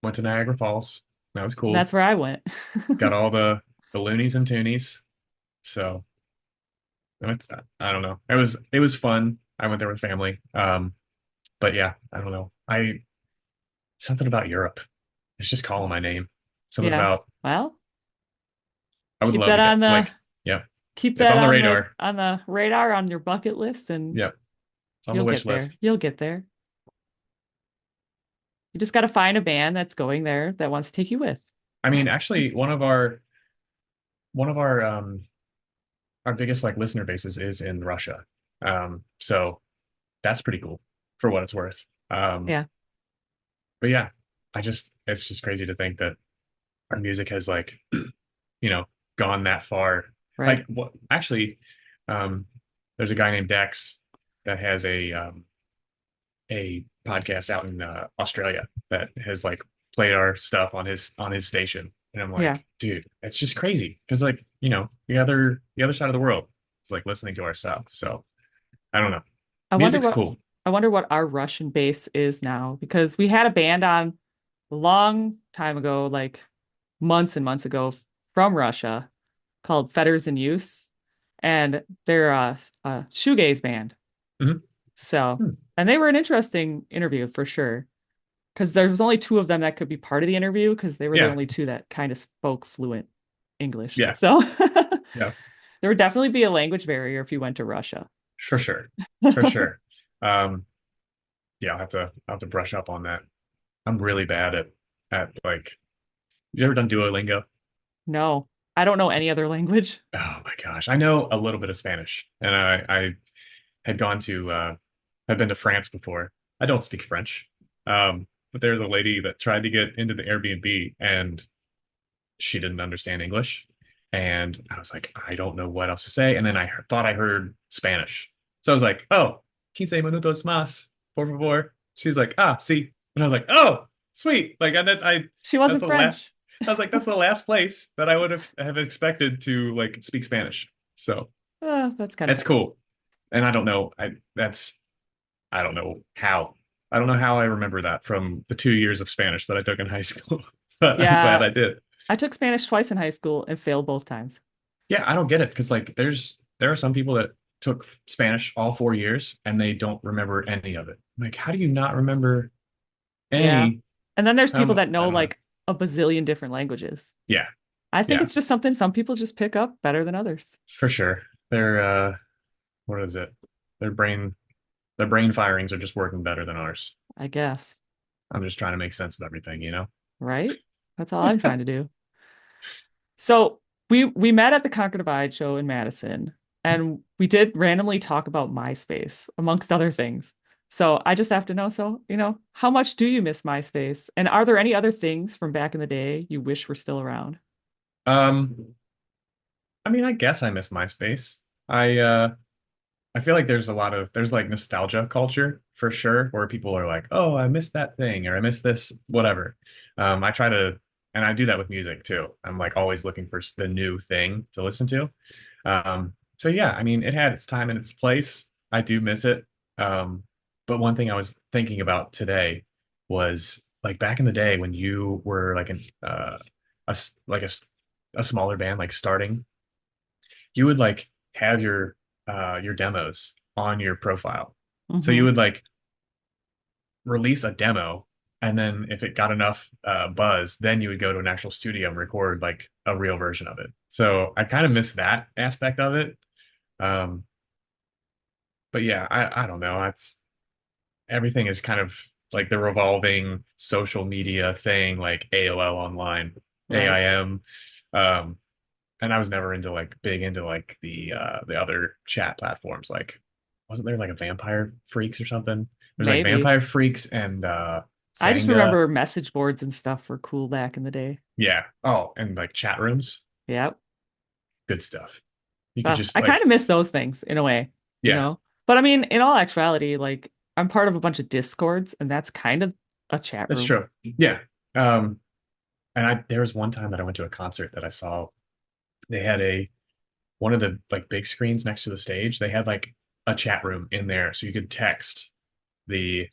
S2: went to Niagara Falls. That was cool.
S1: That's where I went.
S2: Got all the loonies and toonies. So I don't know. It was fun. I went there with family. But yeah, I don't know. I something about Europe. It's just calling my name. Something
S1: Yeah.
S2: about
S1: Well,
S2: I would
S1: keep
S2: love
S1: that
S2: to get
S1: on the
S2: like, yeah,
S1: keep
S2: it's
S1: that
S2: on the radar.
S1: on the radar on your bucket list and
S2: Yeah, it's on the
S1: you'll
S2: wish
S1: get there.
S2: list.
S1: You'll get there. You just got to find a band that's going there that wants to take you with.
S2: I mean, actually, one of our biggest like listener bases is in Russia. So that's pretty cool for what it's worth.
S1: Yeah,
S2: But yeah, it's just crazy to think that our music has like, gone that far.
S1: right.
S2: Like what actually, um, there's a guy named Dex that has a podcast out in Australia that has like played our stuff on his station, and I'm
S1: Yeah.
S2: like, dude, it's just crazy because like the other side of the world is like listening to our stuff. So I don't know,
S1: I wonder
S2: music's
S1: what
S2: cool.
S1: I wonder what our Russian base is now because we had a band on a long time ago, like months and months ago from Russia called Fetters in Use, and they're a shoegaze band.
S2: Mhm.
S1: So,
S2: Hmm.
S1: and they were an interesting interview for sure because there was only two of them that could be part of the interview because they were the
S2: Yeah,
S1: only two that kind of spoke fluent English.
S2: yeah,
S1: So
S2: yeah,
S1: there would definitely be a language barrier if you went to Russia.
S2: for sure, for sure. Um, yeah, I'll have to brush up on that. I'm really bad at like. You ever done Duolingo?
S1: No, I don't know any other language.
S2: Oh my gosh, I know a little bit of Spanish, and I had gone to I'd been to France before. I don't speak French, but there's a lady that tried to get into the Airbnb, and she didn't understand English. And I was like, I don't know what else to say. And then thought I heard Spanish. So I was like, oh, 15 minutos más, por favor. She's like, ah, sí. And I was like, oh, sweet. Like,
S1: She
S2: that's
S1: wasn't
S2: the last,
S1: French.
S2: I was like, that's the last place that I would have expected to like speak Spanish. So
S1: That's kind of
S2: that's
S1: funny.
S2: cool. And I don't know, I don't know how. I don't know how I remember that from the 2 years of Spanish that I took in high school, but I'm glad
S1: Yeah,
S2: I did.
S1: I took Spanish twice in high school and failed both times.
S2: Yeah, I don't get it because like there are some people that took Spanish all 4 years and they don't remember any of it. Like, how do you not remember
S1: Yeah.
S2: any?
S1: And then there's people that
S2: I
S1: know
S2: don't know.
S1: like a bazillion different languages.
S2: Yeah,
S1: I think
S2: yeah,
S1: it's just something some people just pick up better than others,
S2: for sure. Their what is it? Their brain their brain firings are just working better than ours.
S1: I guess.
S2: I'm just trying to make sense of everything, you know?
S1: Right? That's all I'm trying to do. So we met at the Conquer Divide show in Madison, and we did randomly talk about MySpace, amongst other things. So I just have to know, so, how much do you miss MySpace? And are there any other things from back in the day you wish were still around?
S2: Um, I mean, I guess I miss MySpace. I feel like there's like nostalgia culture for sure, where people are like, "Oh, I missed that thing," or "I miss this," whatever. I try to, and I do that with music too. I'm like always looking for the new thing to listen to. So yeah, I mean, it had its time and its place. I do miss it. Um, but one thing I was thinking about today was like back in the day when you were like a s- like a, s- a smaller band, like starting, you would like have your demos on your profile. So you
S1: Hmm.
S2: would like release a demo, and then if it got enough buzz, then you would go to an actual studio and record like a real version of it. So I kind of miss that aspect of it. Um, but yeah, I don't know. It's everything is kind of like the revolving social media thing, like AOL online,
S1: Right.
S2: AIM. Um, and I was never into like big into like the other chat platforms. Like, wasn't there like a Vampire Freaks or something? There's like
S1: Maybe.
S2: Vampire Freaks and
S1: I just
S2: Sanga.
S1: remember message boards and stuff were cool back in the day.
S2: Yeah. Oh, and like chat rooms.
S1: Yep.
S2: Good stuff. You could just
S1: I kind
S2: like,
S1: of miss those things in a way, you
S2: yeah,
S1: know? But I mean, in all actuality, like I'm part of a bunch of Discords, and that's kind of a chat
S2: that's
S1: room.
S2: true. Yeah. Um, and there was one time that I went to a concert that I saw. They had one of the like big screens next to the stage. They had like a chat room in there, so you could text the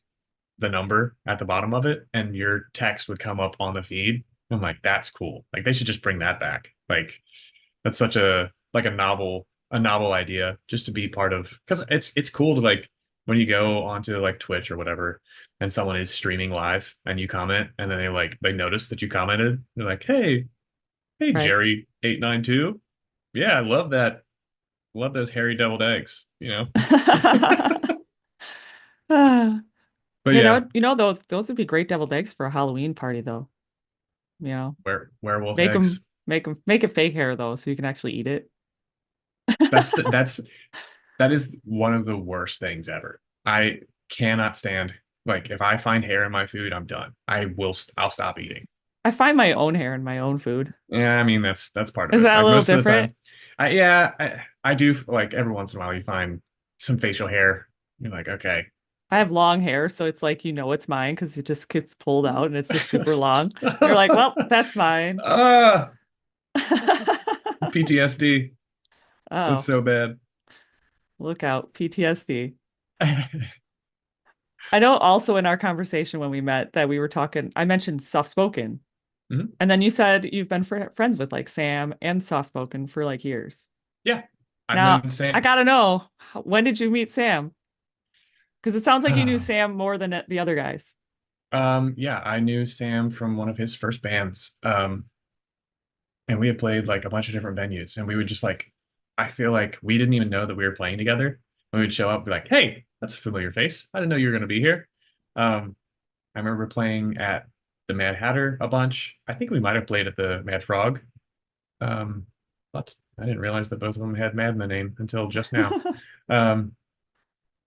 S2: the number at the bottom of it and your text would come up on the feed. I'm like, that's cool. Like they should just bring that back. Like that's such a novel idea just to be part of because it's cool to like when you go onto like Twitch or whatever and someone is streaming live and you comment and then they notice that you commented. They're like, hey
S1: Right.
S2: Jerry 892. Yeah, I love that. Love those hairy deviled eggs, you know.
S1: Ah,
S2: But
S1: hey,
S2: yeah,
S1: those would be great deviled eggs for a Halloween party, though. You know,
S2: werewolf
S1: make
S2: eggs.
S1: them, make it fake hair though, so you can actually eat it.
S2: That's that is one of the worst things ever. I cannot stand like if I find hair in my food, I'm done. I'll stop eating.
S1: I find my own hair in my own food.
S2: Yeah, I mean that's part of
S1: Is
S2: it.
S1: that a
S2: Like
S1: little
S2: most of the
S1: different?
S2: time, I do like every once in a while you find some facial hair. You're like, okay.
S1: I have long hair, so it's like it's mine because it just gets pulled out and it's just super long. You're like, well, that's mine.
S2: Ah, PTSD. That's
S1: Oh,
S2: so bad.
S1: look out, PTSD. I know also in our conversation when we met that we were talking, I mentioned soft spoken.
S2: Mhm.
S1: And then you said you've been friends with like Sam and soft spoken for like years.
S2: Yeah, I've
S1: Now,
S2: known
S1: I
S2: Sam.
S1: gotta know, when did you meet Sam? Because it sounds like you knew Sam more than the other guys.
S2: Yeah, I knew Sam from one of his first bands. And we had played like a bunch of different venues, and we would just like, I feel like we didn't even know that we were playing together. We would show up, and be like, "Hey, that's a familiar face. I didn't know you were going to be here." Um, I remember playing at the Mad Hatter a bunch. I think we might have played at the Mad Frog. Um, but I didn't realize that both of them had Mad in the name until just now. Um,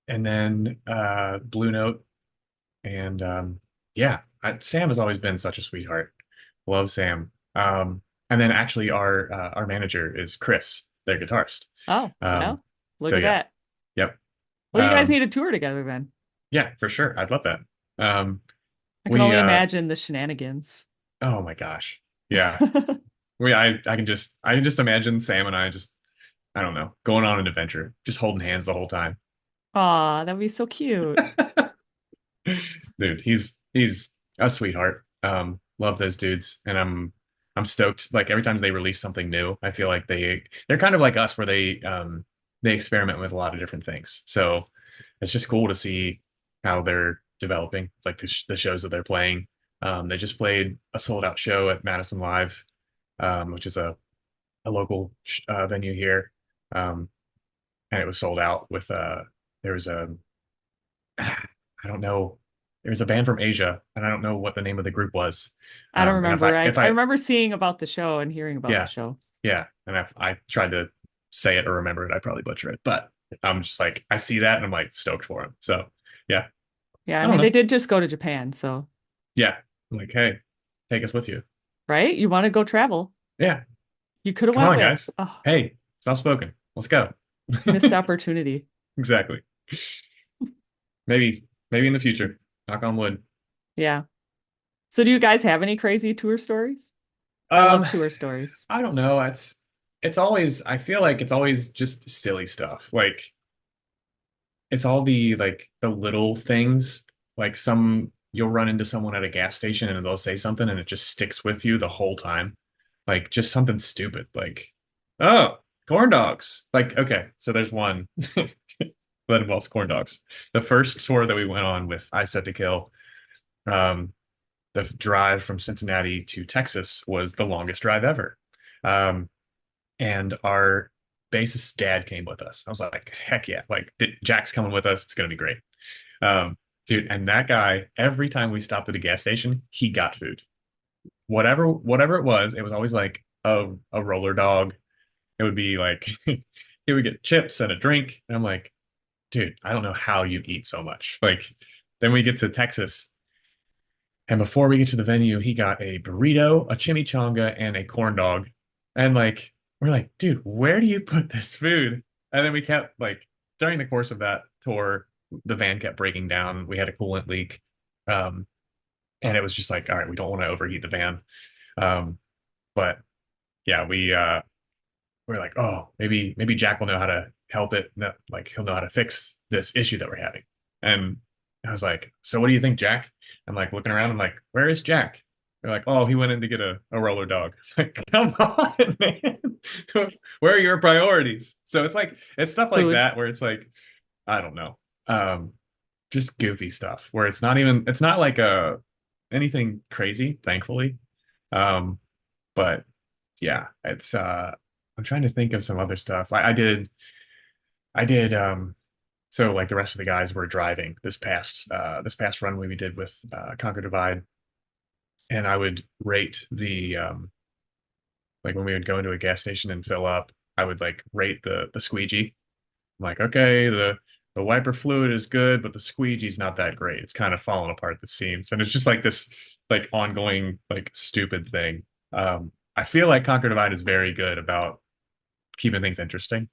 S2: and then Blue Note, and yeah, Sam has always been such a sweetheart. Love Sam. And then actually our manager is Chris, their guitarist.
S1: Oh,
S2: Um,
S1: well, look
S2: so
S1: at
S2: yeah,
S1: that.
S2: yep.
S1: Well, you guys
S2: Um,
S1: need a tour together then.
S2: yeah, for sure. I'd love that. Um,
S1: I can
S2: we
S1: only imagine the shenanigans.
S2: oh my gosh. Yeah. I can just imagine Sam and I just I don't know, going on an adventure, just holding hands the whole time.
S1: Aw, that'd be so cute.
S2: Dude, he's a sweetheart. Love those dudes, and I'm stoked. Like every time they release something new, I feel like they're kind of like us, where they experiment with a lot of different things. So it's just cool to see how they're developing, like the shows that they're playing. They just played a sold out show at Madison Live, which is a local venue here, um, and it was sold out with there was a I don't know. There's a band from Asia, and I don't know what the name of the group was.
S1: I don't
S2: And
S1: remember. I,
S2: if
S1: I
S2: I,
S1: remember seeing about the show and hearing about the
S2: yeah,
S1: show.
S2: yeah, and if I tried to say it or remember it, I probably butcher it. But I'm just like, I see that, and I'm like stoked for him. So yeah,
S1: Yeah, I
S2: I don't
S1: mean, they
S2: know.
S1: did just go to Japan, so,
S2: Yeah, I'm like, hey, take us with you.
S1: right? You want to go travel.
S2: Yeah,
S1: You could have
S2: come
S1: went
S2: on,
S1: with.
S2: guys.
S1: Oh,
S2: Hey, soft spoken. Let's go.
S1: missed opportunity.
S2: Exactly. Maybe in the future. Knock on wood.
S1: Yeah. So do you guys have any crazy tour stories? I love
S2: Um,
S1: tour stories.
S2: I don't know. It's always I feel like it's always just silly stuff. Like it's all the like the little things. Like some you'll run into someone at a gas station and they'll say something and it just sticks with you the whole time. Like just something stupid. Like, oh, corn dogs. Like, okay, so there's one that involves corn dogs. The first tour that we went on with I Set to Kill, um, the drive from Cincinnati to Texas was the longest drive ever. Um, and our bassist dad came with us. I was like, heck yeah, like Jack's coming with us. It's gonna be great. Um, dude, and that guy, every time we stopped at a gas station, he got food. Whatever it was always like a roller dog. It would be like he would get chips and a drink. And I'm like, dude, I don't know how you eat so much. Like, then we get to Texas, and before we get to the venue, he got a burrito, a chimichanga, and a corn dog. And like, we're like, dude, where do you put this food? And then we kept like during the course of that tour, the van kept breaking down. We had a coolant leak. Um, and it was just like, all right, we don't want to overheat the van. Um, but yeah, we're like, oh, maybe Jack will know how to help it. No, like he'll know how to fix this issue that we're having. And I was like, so what do you think, Jack? I'm like looking around. I'm like, where is Jack? They're like, oh, he went in to get a roller dog. It's like, come on, man. Where are your priorities? So it's like it's stuff like
S1: Food.
S2: that where it's like, I don't know. Um, just goofy stuff where it's not like anything crazy, thankfully. Um, but yeah, it's I'm trying to think of some other stuff. Like I did so like the rest of the guys were driving this past runway we did with Conquer Divide, and I would rate the like when we would go into a gas station and fill up, I would like rate the squeegee. I'm like, okay, the wiper fluid is good, but the squeegee's not that great. It's kind of falling apart at the seams. And it's just like this like ongoing like stupid thing. I feel like Conquer Divide is very good about keeping things interesting.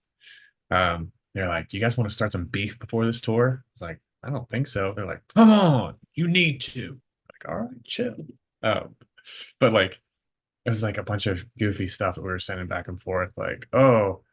S2: They're like, "Do you guys want to start some beef before this tour?" It's like, "I don't think so." They're like, "Come on, you need to." Like, all right, chill. Um, but like, it was like a bunch of goofy stuff that we were sending back and forth. Like, oh,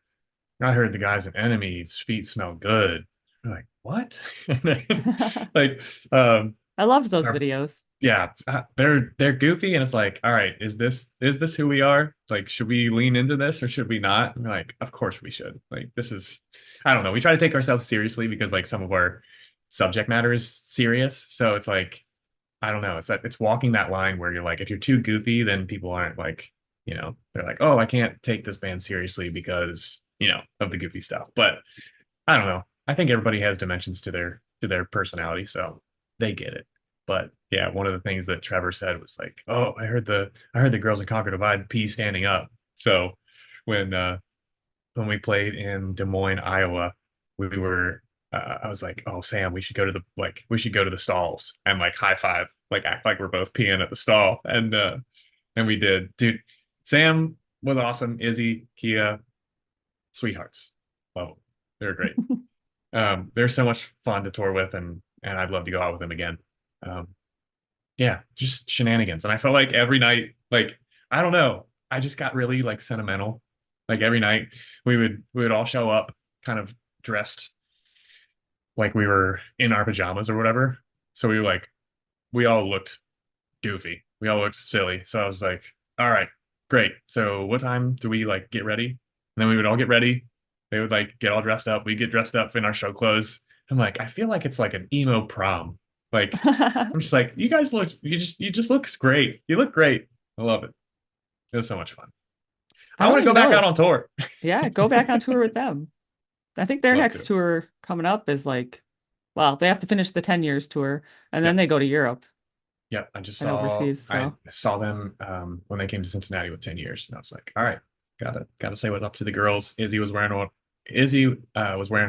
S2: I heard the guys in Enemy's feet smell good. I'm like, what? And then, like, um,
S1: I loved those
S2: our
S1: videos.
S2: yeah, they're goofy, and it's like, all right, is this who we are? Like, should we lean into this or should we not? And we're like, of course we should. Like, this is, I don't know. We try to take ourselves seriously because like some of our subject matter is serious. So it's like, I don't know. It's that it's walking that line where you're like, if you're too goofy, then people aren't like, they're like, oh, I can't take this band seriously because of the goofy stuff. But I don't know. I think everybody has dimensions to their personality, so they get it. But yeah, one of the things that Trevor said was like, "Oh, I heard the girls in Conquer Divide pee standing up." So when uh when we played in Des Moines, Iowa, we were I was like, "Oh, Sam, we should go to the stalls and like high five, like act like we're both peeing at the stall." And we did. Dude, Sam was awesome. Izzy, Kia, sweethearts. Love them. They were great. They're so much fun to tour with, and I'd love to go out with them again. Um, yeah, just shenanigans. And I felt like every night, like I don't know, I just got really like sentimental. Like every night we would all show up kind of dressed like we were in our pajamas or whatever. So we all looked goofy. We all looked silly. So I was like, all right, great. So what time do we like get ready? And then we would all get ready. They would like get all dressed up. We'd get dressed up in our show clothes. I'm like, I feel like it's like an emo prom. Like, I'm just like, you just look great. You look great. I love it. It was so much fun.
S1: I
S2: I
S1: don't
S2: want to go
S1: even
S2: back
S1: know
S2: out
S1: this.
S2: on tour.
S1: Yeah, go back on tour with them. I think their
S2: Love
S1: next
S2: to.
S1: tour coming up is like, well, they have to finish the 10 years tour and then
S2: Yep.
S1: they go to Europe
S2: Yep. I just
S1: and
S2: saw
S1: overseas.
S2: I
S1: So,
S2: saw them when they came to Cincinnati with 10 years. And I was like, all right, gotta say what's up to the girls. Izzy was wearing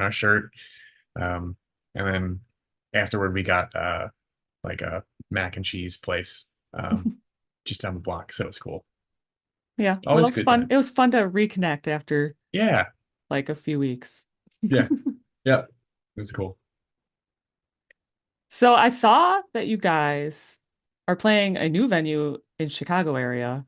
S2: our shirt. Um, and then afterward we got like a mac and cheese place just down the block. So it was cool.
S1: yeah, well, it
S2: Always a
S1: was
S2: good
S1: fun.
S2: time.
S1: It was fun to reconnect after
S2: Yeah.
S1: like a few weeks.
S2: Yeah. Yep. It was cool.
S1: So I saw that you guys are playing a new venue in Chicago area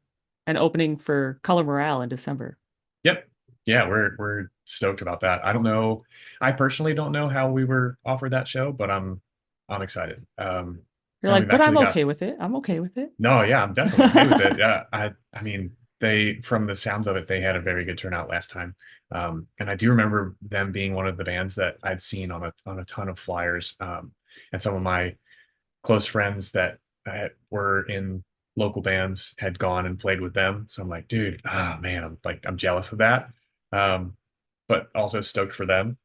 S1: and opening for Color Morale in December.
S2: Yep. Yeah, we're stoked about that. I don't know. I personally don't know how we were offered that show, but I'm excited.
S1: You're
S2: And
S1: like,
S2: we've
S1: but I'm
S2: actually got
S1: okay with it. I'm okay with it.
S2: no, yeah, I'm definitely okay with it. Yeah, I mean, they from the sounds of it, they had a very good turnout last time. And I do remember them being one of the bands that I'd seen on a ton of flyers. And some of my close friends that were in local bands had gone and played with them. So I'm like, dude, man, I'm jealous of that. Um, but also stoked for them.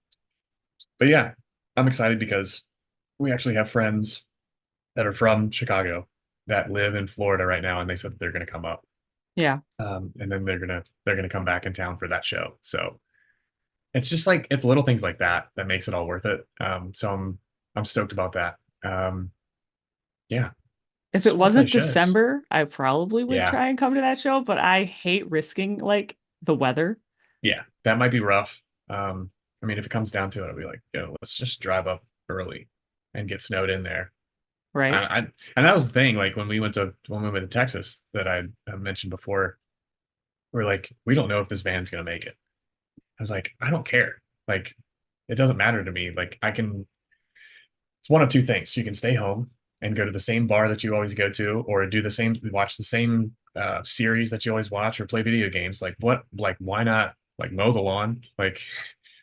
S2: But yeah, I'm excited because we actually have friends that are from Chicago that live in Florida right now, and they said that they're going to come up,
S1: Yeah.
S2: and then they're gonna come back in town for that show. So it's just like it's little things like that that makes it all worth it. So I'm stoked about that. Yeah,
S1: If it
S2: just want to play
S1: wasn't
S2: shows.
S1: December, I probably would
S2: Yeah,
S1: try and come to that show, but I hate risking like the weather,
S2: yeah, that might be rough. I mean, if it comes down to it, I'll be like, let's just drive up early and get snowed in there.
S1: right?
S2: I and that was the thing. Like when we went to Texas that I mentioned before, we're like, we don't know if this van's gonna make it. I was like, I don't care. Like, it doesn't matter to me. Like, it's one of two things. You can stay home and go to the same bar that you always go to, or watch the same series that you always watch, or play video games. Why not, like, mow the lawn? Like,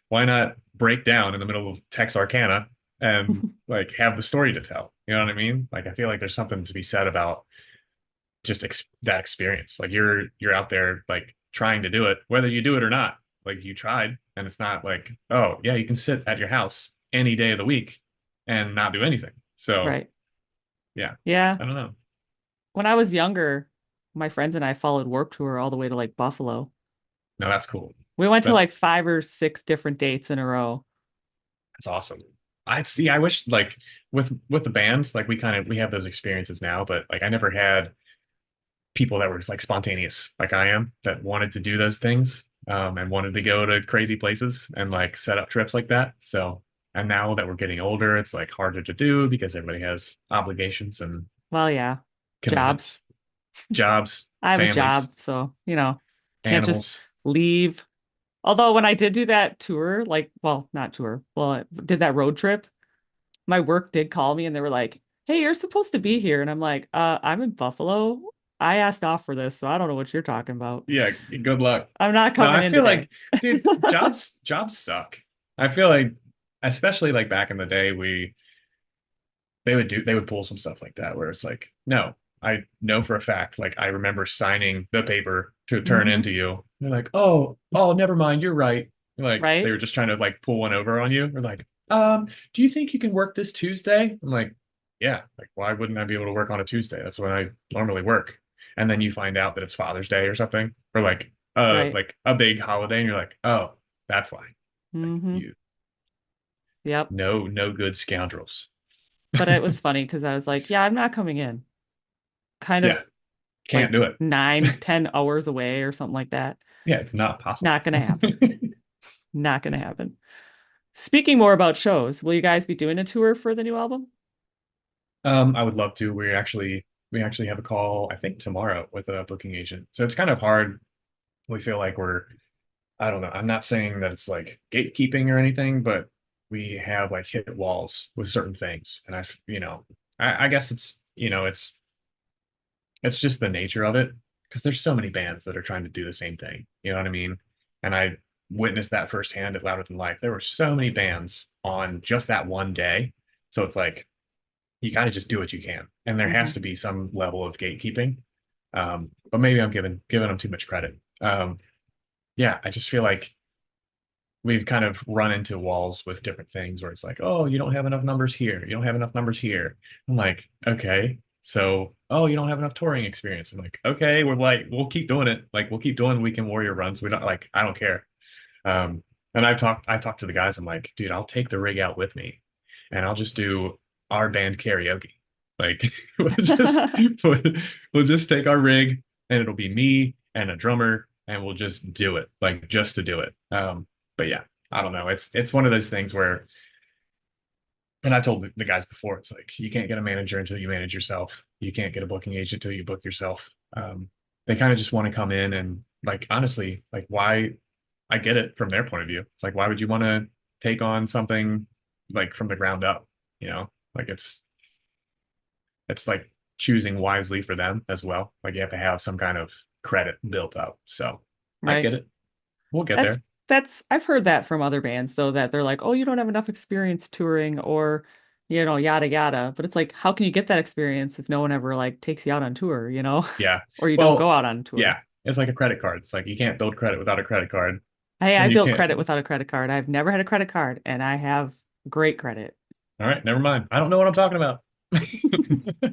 S2: why not break down in the middle of Texarkana and, like, have the story to tell? You know what I mean? Like, I feel like there's something to be said about just that experience. Like you're out there like trying to do it, whether you do it or not. Like you tried, and it's not like, oh yeah, you can sit at your house any day of the week and not do anything. So
S1: Right.
S2: yeah,
S1: Yeah.
S2: I don't know.
S1: When I was younger, my friends and I followed Warped Tour all the way to like Buffalo.
S2: No, that's cool.
S1: We went to like
S2: That's
S1: 5 or 6 different dates in a row.
S2: that's awesome. I see. I wish like with the bands, like we have those experiences now, but like I never had people that were like spontaneous like I am that wanted to do those things and wanted to go to crazy places and like set up trips like that. So, and now that we're getting older, it's like harder to do because everybody has obligations and
S1: Well, yeah, jobs.
S2: commitments, jobs,
S1: I have a
S2: families,
S1: job, so, can't just
S2: animals.
S1: leave. Although when I did do that tour, like, well, not tour, well, I did that road trip, my work did call me and they were like, "Hey, you're supposed to be here." And I'm like, I'm in Buffalo. I asked off for this, so I don't know what you're talking about.
S2: Yeah, good luck.
S1: I'm not
S2: No,
S1: coming
S2: I
S1: in
S2: feel
S1: today."
S2: like, dude, jobs suck. I feel like, especially like back in the day, they would pull some stuff like that where it's like, no, I know for a fact, like I remember signing the paper to turn
S1: Hmm.
S2: into you. They're like, oh, never mind, you're right. Like they
S1: Right?
S2: were just trying to like pull one over on you. They're like, do you think you can work this Tuesday? I'm like, yeah, like why wouldn't I be able to work on a Tuesday? That's when I normally work. And then you find out that it's Father's Day or something, or
S1: Right.
S2: like a big holiday, and you're like, oh, that's why. Like
S1: Hmm.
S2: you,
S1: Yep.
S2: no good scoundrels.
S1: But it was funny because I was like, yeah, I'm not coming in. Kind
S2: Yeah,
S1: of
S2: can't
S1: like
S2: do it.
S1: 9, 10 hours away or something like that.
S2: Yeah, it's not
S1: It's
S2: possible.
S1: not going to happen. Not going to happen. Speaking more about shows, will you guys be doing a tour for the new album?
S2: I would love to. We actually have a call, I think tomorrow with a booking agent. So it's kind of hard. We feel like I don't know. I'm not saying that it's like gatekeeping or anything, but we have like hit walls with certain things. And I guess it's just the nature of it because there's so many bands that are trying to do the same thing. You know what I mean? And I witnessed that firsthand at Louder Than Life. There were so many bands on just that one day. So it's like you got to just do what you can, and there has
S1: Hmm.
S2: to be some level of gatekeeping. But maybe I'm giving them too much credit. Yeah, I just feel like we've kind of run into walls with different things where it's like, oh, you don't have enough numbers here, you don't have enough numbers here. I'm like, okay, so oh, you don't have enough touring experience. I'm like, okay, we'll keep doing it. Like we'll keep doing Weekend Warrior runs. We don't like I don't care. Um, and I talked to the guys. I'm like, dude, I'll take the rig out with me, and I'll just do our band karaoke. Like we'll just we'll, we'll just take our rig, and it'll be me and a drummer, and we'll just do it, like just to do it. But yeah, I don't know. It's one of those things where, and I told the guys before, it's like you can't get a manager until you manage yourself. You can't get a booking agent until you book yourself. They kind of just want to come in and like honestly, like why I get it from their point of view. It's like, why would you want to take on something like from the ground up? You know, like it's like choosing wisely for them as well. Like you have to have some kind of credit built up. So I
S1: Right.
S2: get it. We'll get
S1: That's
S2: there.
S1: I've heard that from other bands though, that they're like, "Oh, you don't have enough experience touring," or yada yada. But it's like, how can you get that experience if no one ever like takes you out on tour,
S2: Yeah.
S1: or you don't go
S2: Well,
S1: out on tour?
S2: yeah. It's like a credit card. It's like you can't build credit without a credit card,
S1: Hey, I
S2: and you
S1: built
S2: can't.
S1: credit without a credit card. I've never had a credit card, and I have great credit.
S2: All right, never mind. I don't know what I'm talking about.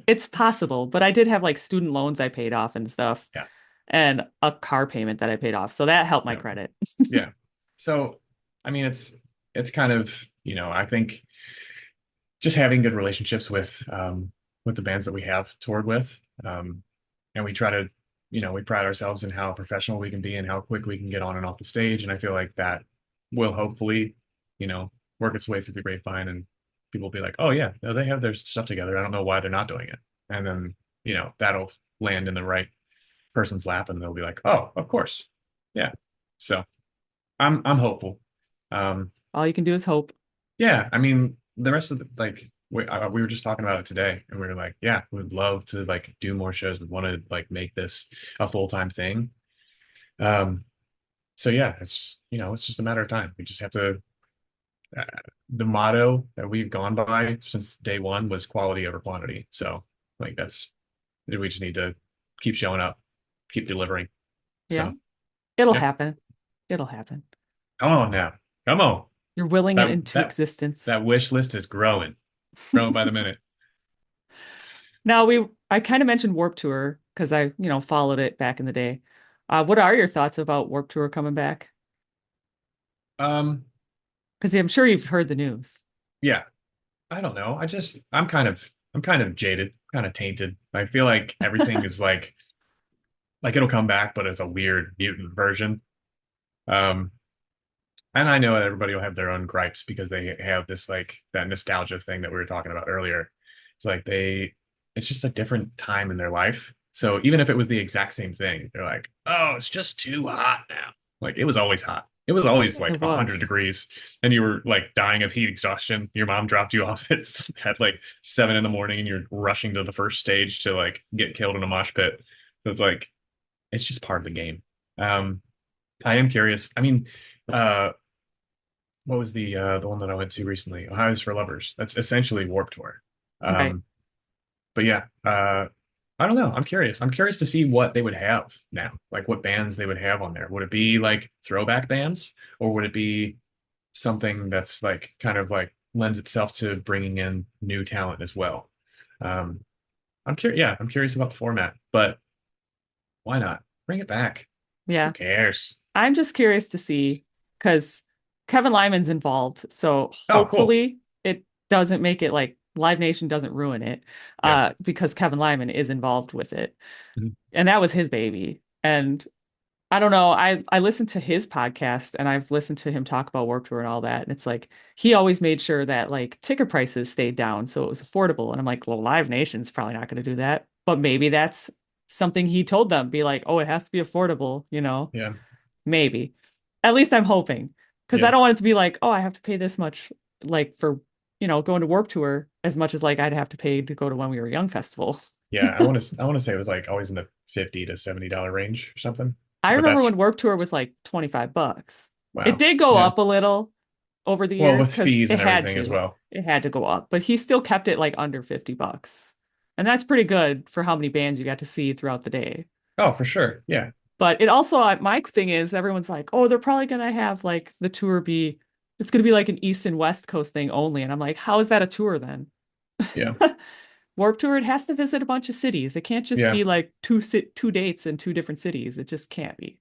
S1: It's possible, but I did have like student loans I paid off and stuff,
S2: Yeah.
S1: and a car payment that I paid off. So that helped my
S2: Yeah.
S1: credit.
S2: Yeah. So, I mean, it's kind of, I think just having good relationships with the bands that we have toured with, and we try to, we pride ourselves in how professional we can be and how quick we can get on and off the stage, and I feel like that will hopefully, you know, work its way through the grapevine, and people will be like, oh yeah, no, they have their stuff together. I don't know why they're not doing it, and then that'll land in the right person's lap, and they'll be like, oh, of course, yeah. So I'm hopeful. Um,
S1: All you can do is hope.
S2: yeah, I mean, the rest of the like we were just talking about it today, and we were like, yeah, we'd love to like do more shows. We want to like make this a full-time thing. Um, so yeah, it's just a matter of time. We just have to. Uh, the motto that we've gone by since day one was quality over quantity. So like we just need to keep showing up, keep delivering.
S1: Yeah,
S2: So
S1: it'll
S2: yeah,
S1: happen. It'll happen.
S2: come on now, come on.
S1: You're willing it
S2: That
S1: into
S2: that
S1: existence.
S2: that wish list is growing by the minute.
S1: Now I kind of mentioned Warp Tour because I followed it back in the day. What are your thoughts about Warp Tour coming back?
S2: Um,
S1: Because I'm sure you've heard the news.
S2: yeah, I don't know. I'm kind of jaded, kind of tainted. I feel like everything is like it'll come back, but it's a weird mutant version. Um, and I know everybody will have their own gripes because they have this like that nostalgia thing that we were talking about earlier. It's like it's just a different time in their life. So even if it was the exact same thing, they're like, oh, it's just too hot now. Like it was always hot. It was always like
S1: It
S2: 100
S1: was.
S2: degrees and you were like dying of heat exhaustion. Your mom dropped you off at like 7 in the morning and you're rushing to the first stage to like get killed in a mosh pit. So it's like, it's just part of the game. Um, I am curious. I mean, uh, what was the one that I went to recently? Ohio's for Lovers. That's essentially Warped Tour.
S1: Right.
S2: Um, but yeah, I don't know. I'm curious. I'm curious to see what they would have now, like what bands they would have on there. Would it be like throwback bands, or would it be something that's like kind of like lends itself to bringing in new talent as well? Um, I'm curious. Yeah, I'm curious about the format, but why not bring it back? Who
S1: Yeah.
S2: cares?
S1: I'm just curious to see because Kevin Lyman's involved. So
S2: Oh, cool.
S1: hopefully it doesn't make it like Live Nation doesn't ruin it
S2: Yeah.
S1: because Kevin Lyman is involved with it.
S2: Mhm.
S1: And that was his baby. And I don't know. I listened to his podcast and I've listened to him talk about Warped Tour and all that. And it's like he always made sure that like ticket prices stayed down so it was affordable. And I'm like, well, Live Nation's probably not going to do that. But maybe that's something he told them, be like, oh, it has to be affordable,
S2: Yeah.
S1: maybe. At least I'm hoping. Because I
S2: Yeah.
S1: don't want it to be like, oh, I have to pay this much like for, going to Warped Tour as much as like I'd have to pay to go to When We Were Young festival.
S2: Yeah. I want to say it was like always in the $50 to $70 range or something.
S1: I
S2: But
S1: remember
S2: that's
S1: when Warped Tour was like $25. It
S2: wow.
S1: did go
S2: Yeah.
S1: up a little over the
S2: Well,
S1: years
S2: with
S1: because
S2: fees
S1: it
S2: and
S1: had
S2: everything as
S1: to.
S2: well.
S1: It had to go up, but he still kept it like under $50. And that's pretty good for how many bands you got to see throughout the day.
S2: Oh, for sure. Yeah.
S1: But it also, my thing is, everyone's like, oh, they're probably gonna have like the tour be, it's gonna be like an East and West Coast thing only. And I'm like, how is that a tour then?
S2: Yeah.
S1: Warped Tour, it has to visit a bunch of cities. It can't just
S2: Yeah.
S1: be like two dates in two different cities. It just can't be.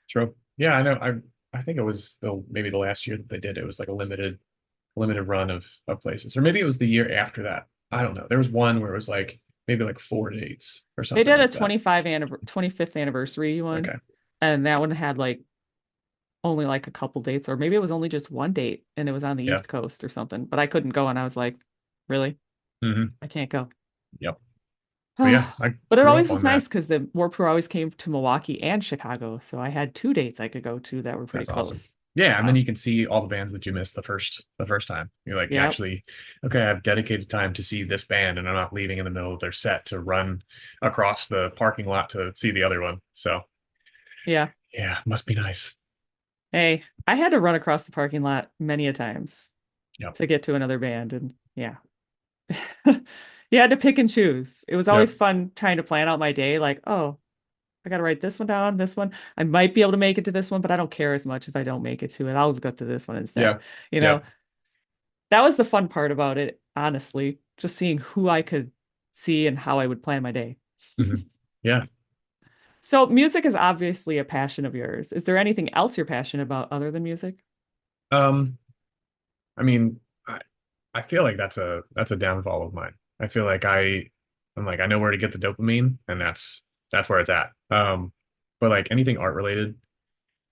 S2: True. Yeah, I know. I think it was maybe the last year that they did it was like a limited run of places. Or maybe it was the year after that. I don't know. There was one where it was like maybe like 4 dates or
S1: They
S2: something
S1: did a
S2: like that.
S1: 25th anniversary one,
S2: Okay.
S1: and that one had like only like a couple dates, or maybe it was only just one date and it was on the
S2: Yeah.
S1: East Coast or something. But I couldn't go, and I was like, really?
S2: Hmm.
S1: I can't go.
S2: Yep. But yeah, I
S1: But it
S2: grew
S1: always
S2: up
S1: was
S2: on that.
S1: nice because the Warped Tour always came to Milwaukee and Chicago. So I had two dates I could go to that were pretty
S2: That's awesome.
S1: close.
S2: Yeah, and then
S1: Yeah.
S2: you can see all the bands that you missed the first time. You're like,
S1: Yep.
S2: actually, okay, I've dedicated time to see this band, and I'm not leaving in the middle of their set to run across the parking lot to see the other one. So
S1: Yeah.
S2: yeah, must be nice.
S1: Hey, I had to run across the parking lot many a times
S2: Yep.
S1: to get to another band. And yeah. You had to pick and choose. It was always
S2: Yep.
S1: fun trying to plan out my day. Like, oh, I got to write this one down, this one. I might be able to make it to this one, but I don't care as much if I don't make it to it. I'll go to this one instead.
S2: Yeah.
S1: You know,
S2: Yep.
S1: that was the fun part about it, honestly, just seeing who I could see and how I would plan my day.
S2: Hmm. Yeah.
S1: So, music is obviously a passion of yours. Is there anything else you're passionate about other than music?
S2: Um, I mean, I feel like that's a downfall of mine. I feel like I'm like I know where to get the dopamine, and that's where it's at. But like anything art related,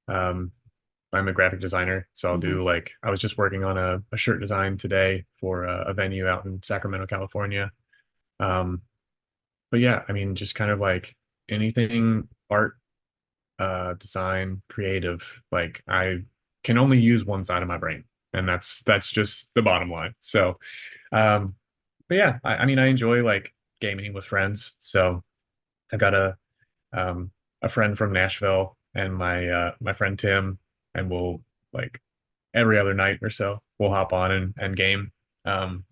S2: um, I'm a graphic designer, so I'll
S1: Hmm.
S2: do like I was just working on a shirt design today for a venue out in Sacramento, California. Um, but yeah, I mean, just kind of like anything art, design, creative, like I can only use one side of my brain, and that's just the bottom line. So, um, but yeah, I mean, I enjoy like gaming with friends. So I got um a friend from Nashville and my friend Tim, and we'll like every other night or so we'll hop on and game. And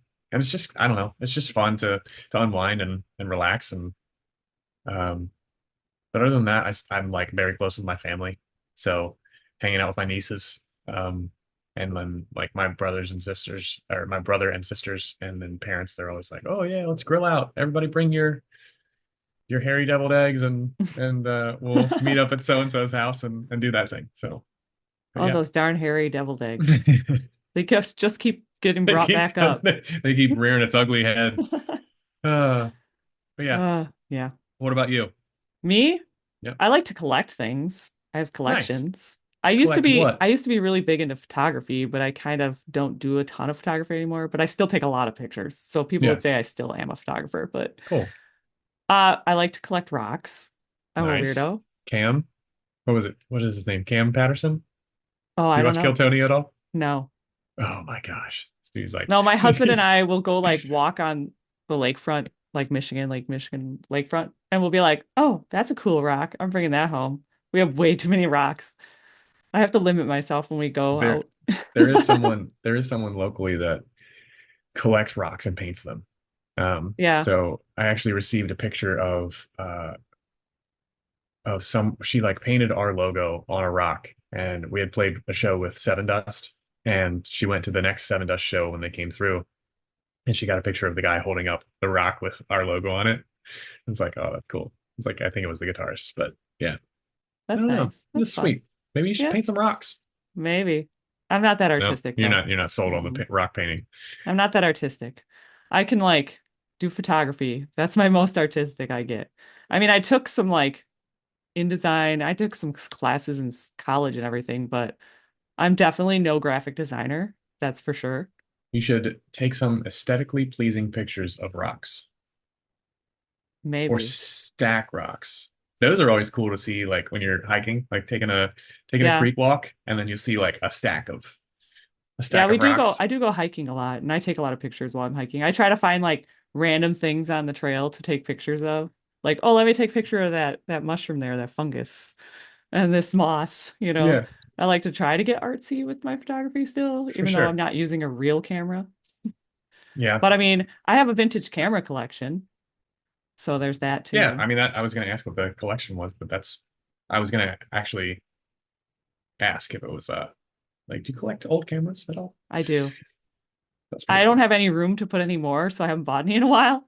S2: it's just I don't know, it's just fun to unwind and relax um but other than that, I'm like very close with my family. So hanging out with my nieces, and then like my brothers and sisters, or my brother and sisters, and then parents, they're always like, "Oh yeah, let's grill out. Everybody bring your hairy deviled eggs and we'll meet up at so and so's house and do that thing." So, but
S1: Oh,
S2: yeah.
S1: those darn hairy deviled eggs. They just keep getting
S2: They
S1: brought
S2: keep
S1: back up.
S2: they keep rearing its ugly head. Uh, but yeah.
S1: Yeah.
S2: What about you?
S1: Me?
S2: Yep.
S1: I like to collect things. I have
S2: Nice.
S1: collections. I used to
S2: Collect
S1: be
S2: what?
S1: I used to be really big into photography, but I kind of don't do a ton of photography anymore, but I still take a lot of pictures. So people
S2: Yeah.
S1: would say I still am a photographer, but
S2: Cool.
S1: I like to collect rocks. I'm a
S2: Nice.
S1: weirdo.
S2: Cam. What was it? What is his name? Cam Patterson?
S1: Oh,
S2: Do
S1: I
S2: you
S1: don't
S2: watch Kill
S1: know.
S2: Tony at all?
S1: No.
S2: Oh my gosh. This dude's like
S1: No, my husband and
S2: he's
S1: I will go like walk on the lakefront, like Michigan, Lake Michigan lakefront, and we'll be like, "Oh, that's a cool rock. I'm bringing that home." We have way too many rocks. I have to limit myself when we go
S2: there
S1: out.
S2: there is someone locally that collects rocks and paints them.
S1: Yeah.
S2: So I actually received a picture of some she like painted our logo on a rock, and we had played a show with Seven Dust, and she went to the next Seven Dust show when they came through, and she got a picture of the guy holding up the rock with our logo on it. I was like, oh, that's cool. It's like I think it was the guitarist, but yeah, I
S1: That's
S2: don't know.
S1: nice. That's
S2: This is
S1: fun.
S2: sweet. Maybe you should
S1: Yeah,
S2: paint some rocks.
S1: maybe. I'm not that
S2: No,
S1: artistic though.
S2: you're not sold on the
S1: Mm-mm.
S2: rock painting.
S1: I'm not that artistic. I can like do photography. That's my most artistic I get. I mean, I took some like InDesign. I took some classes in college and everything, but I'm definitely no graphic designer. That's for sure.
S2: You should take some aesthetically pleasing pictures of rocks or
S1: Maybe.
S2: stack rocks. Those are always cool to see, like when you're hiking, like taking a
S1: Yeah.
S2: creek walk, and then you see like a
S1: Yeah,
S2: stack of rocks.
S1: I do go hiking a lot and I take a lot of pictures while I'm hiking. I try to find like random things on the trail to take pictures of. Like, oh, let me take a picture of that mushroom there, that fungus and this moss, you know.
S2: Yeah,
S1: I like to try to get artsy with my photography still,
S2: for
S1: even though I'm
S2: sure.
S1: not using a real camera.
S2: Yeah,
S1: But I mean, I have a vintage camera collection, so there's that
S2: yeah.
S1: too.
S2: I mean, I was going to ask what the collection was, but that's I was going to actually ask if it was like, do you collect old cameras at all?
S1: I do.
S2: That's
S1: I
S2: pretty
S1: don't
S2: cool.
S1: have any room to put any more, so I haven't bought any in a while.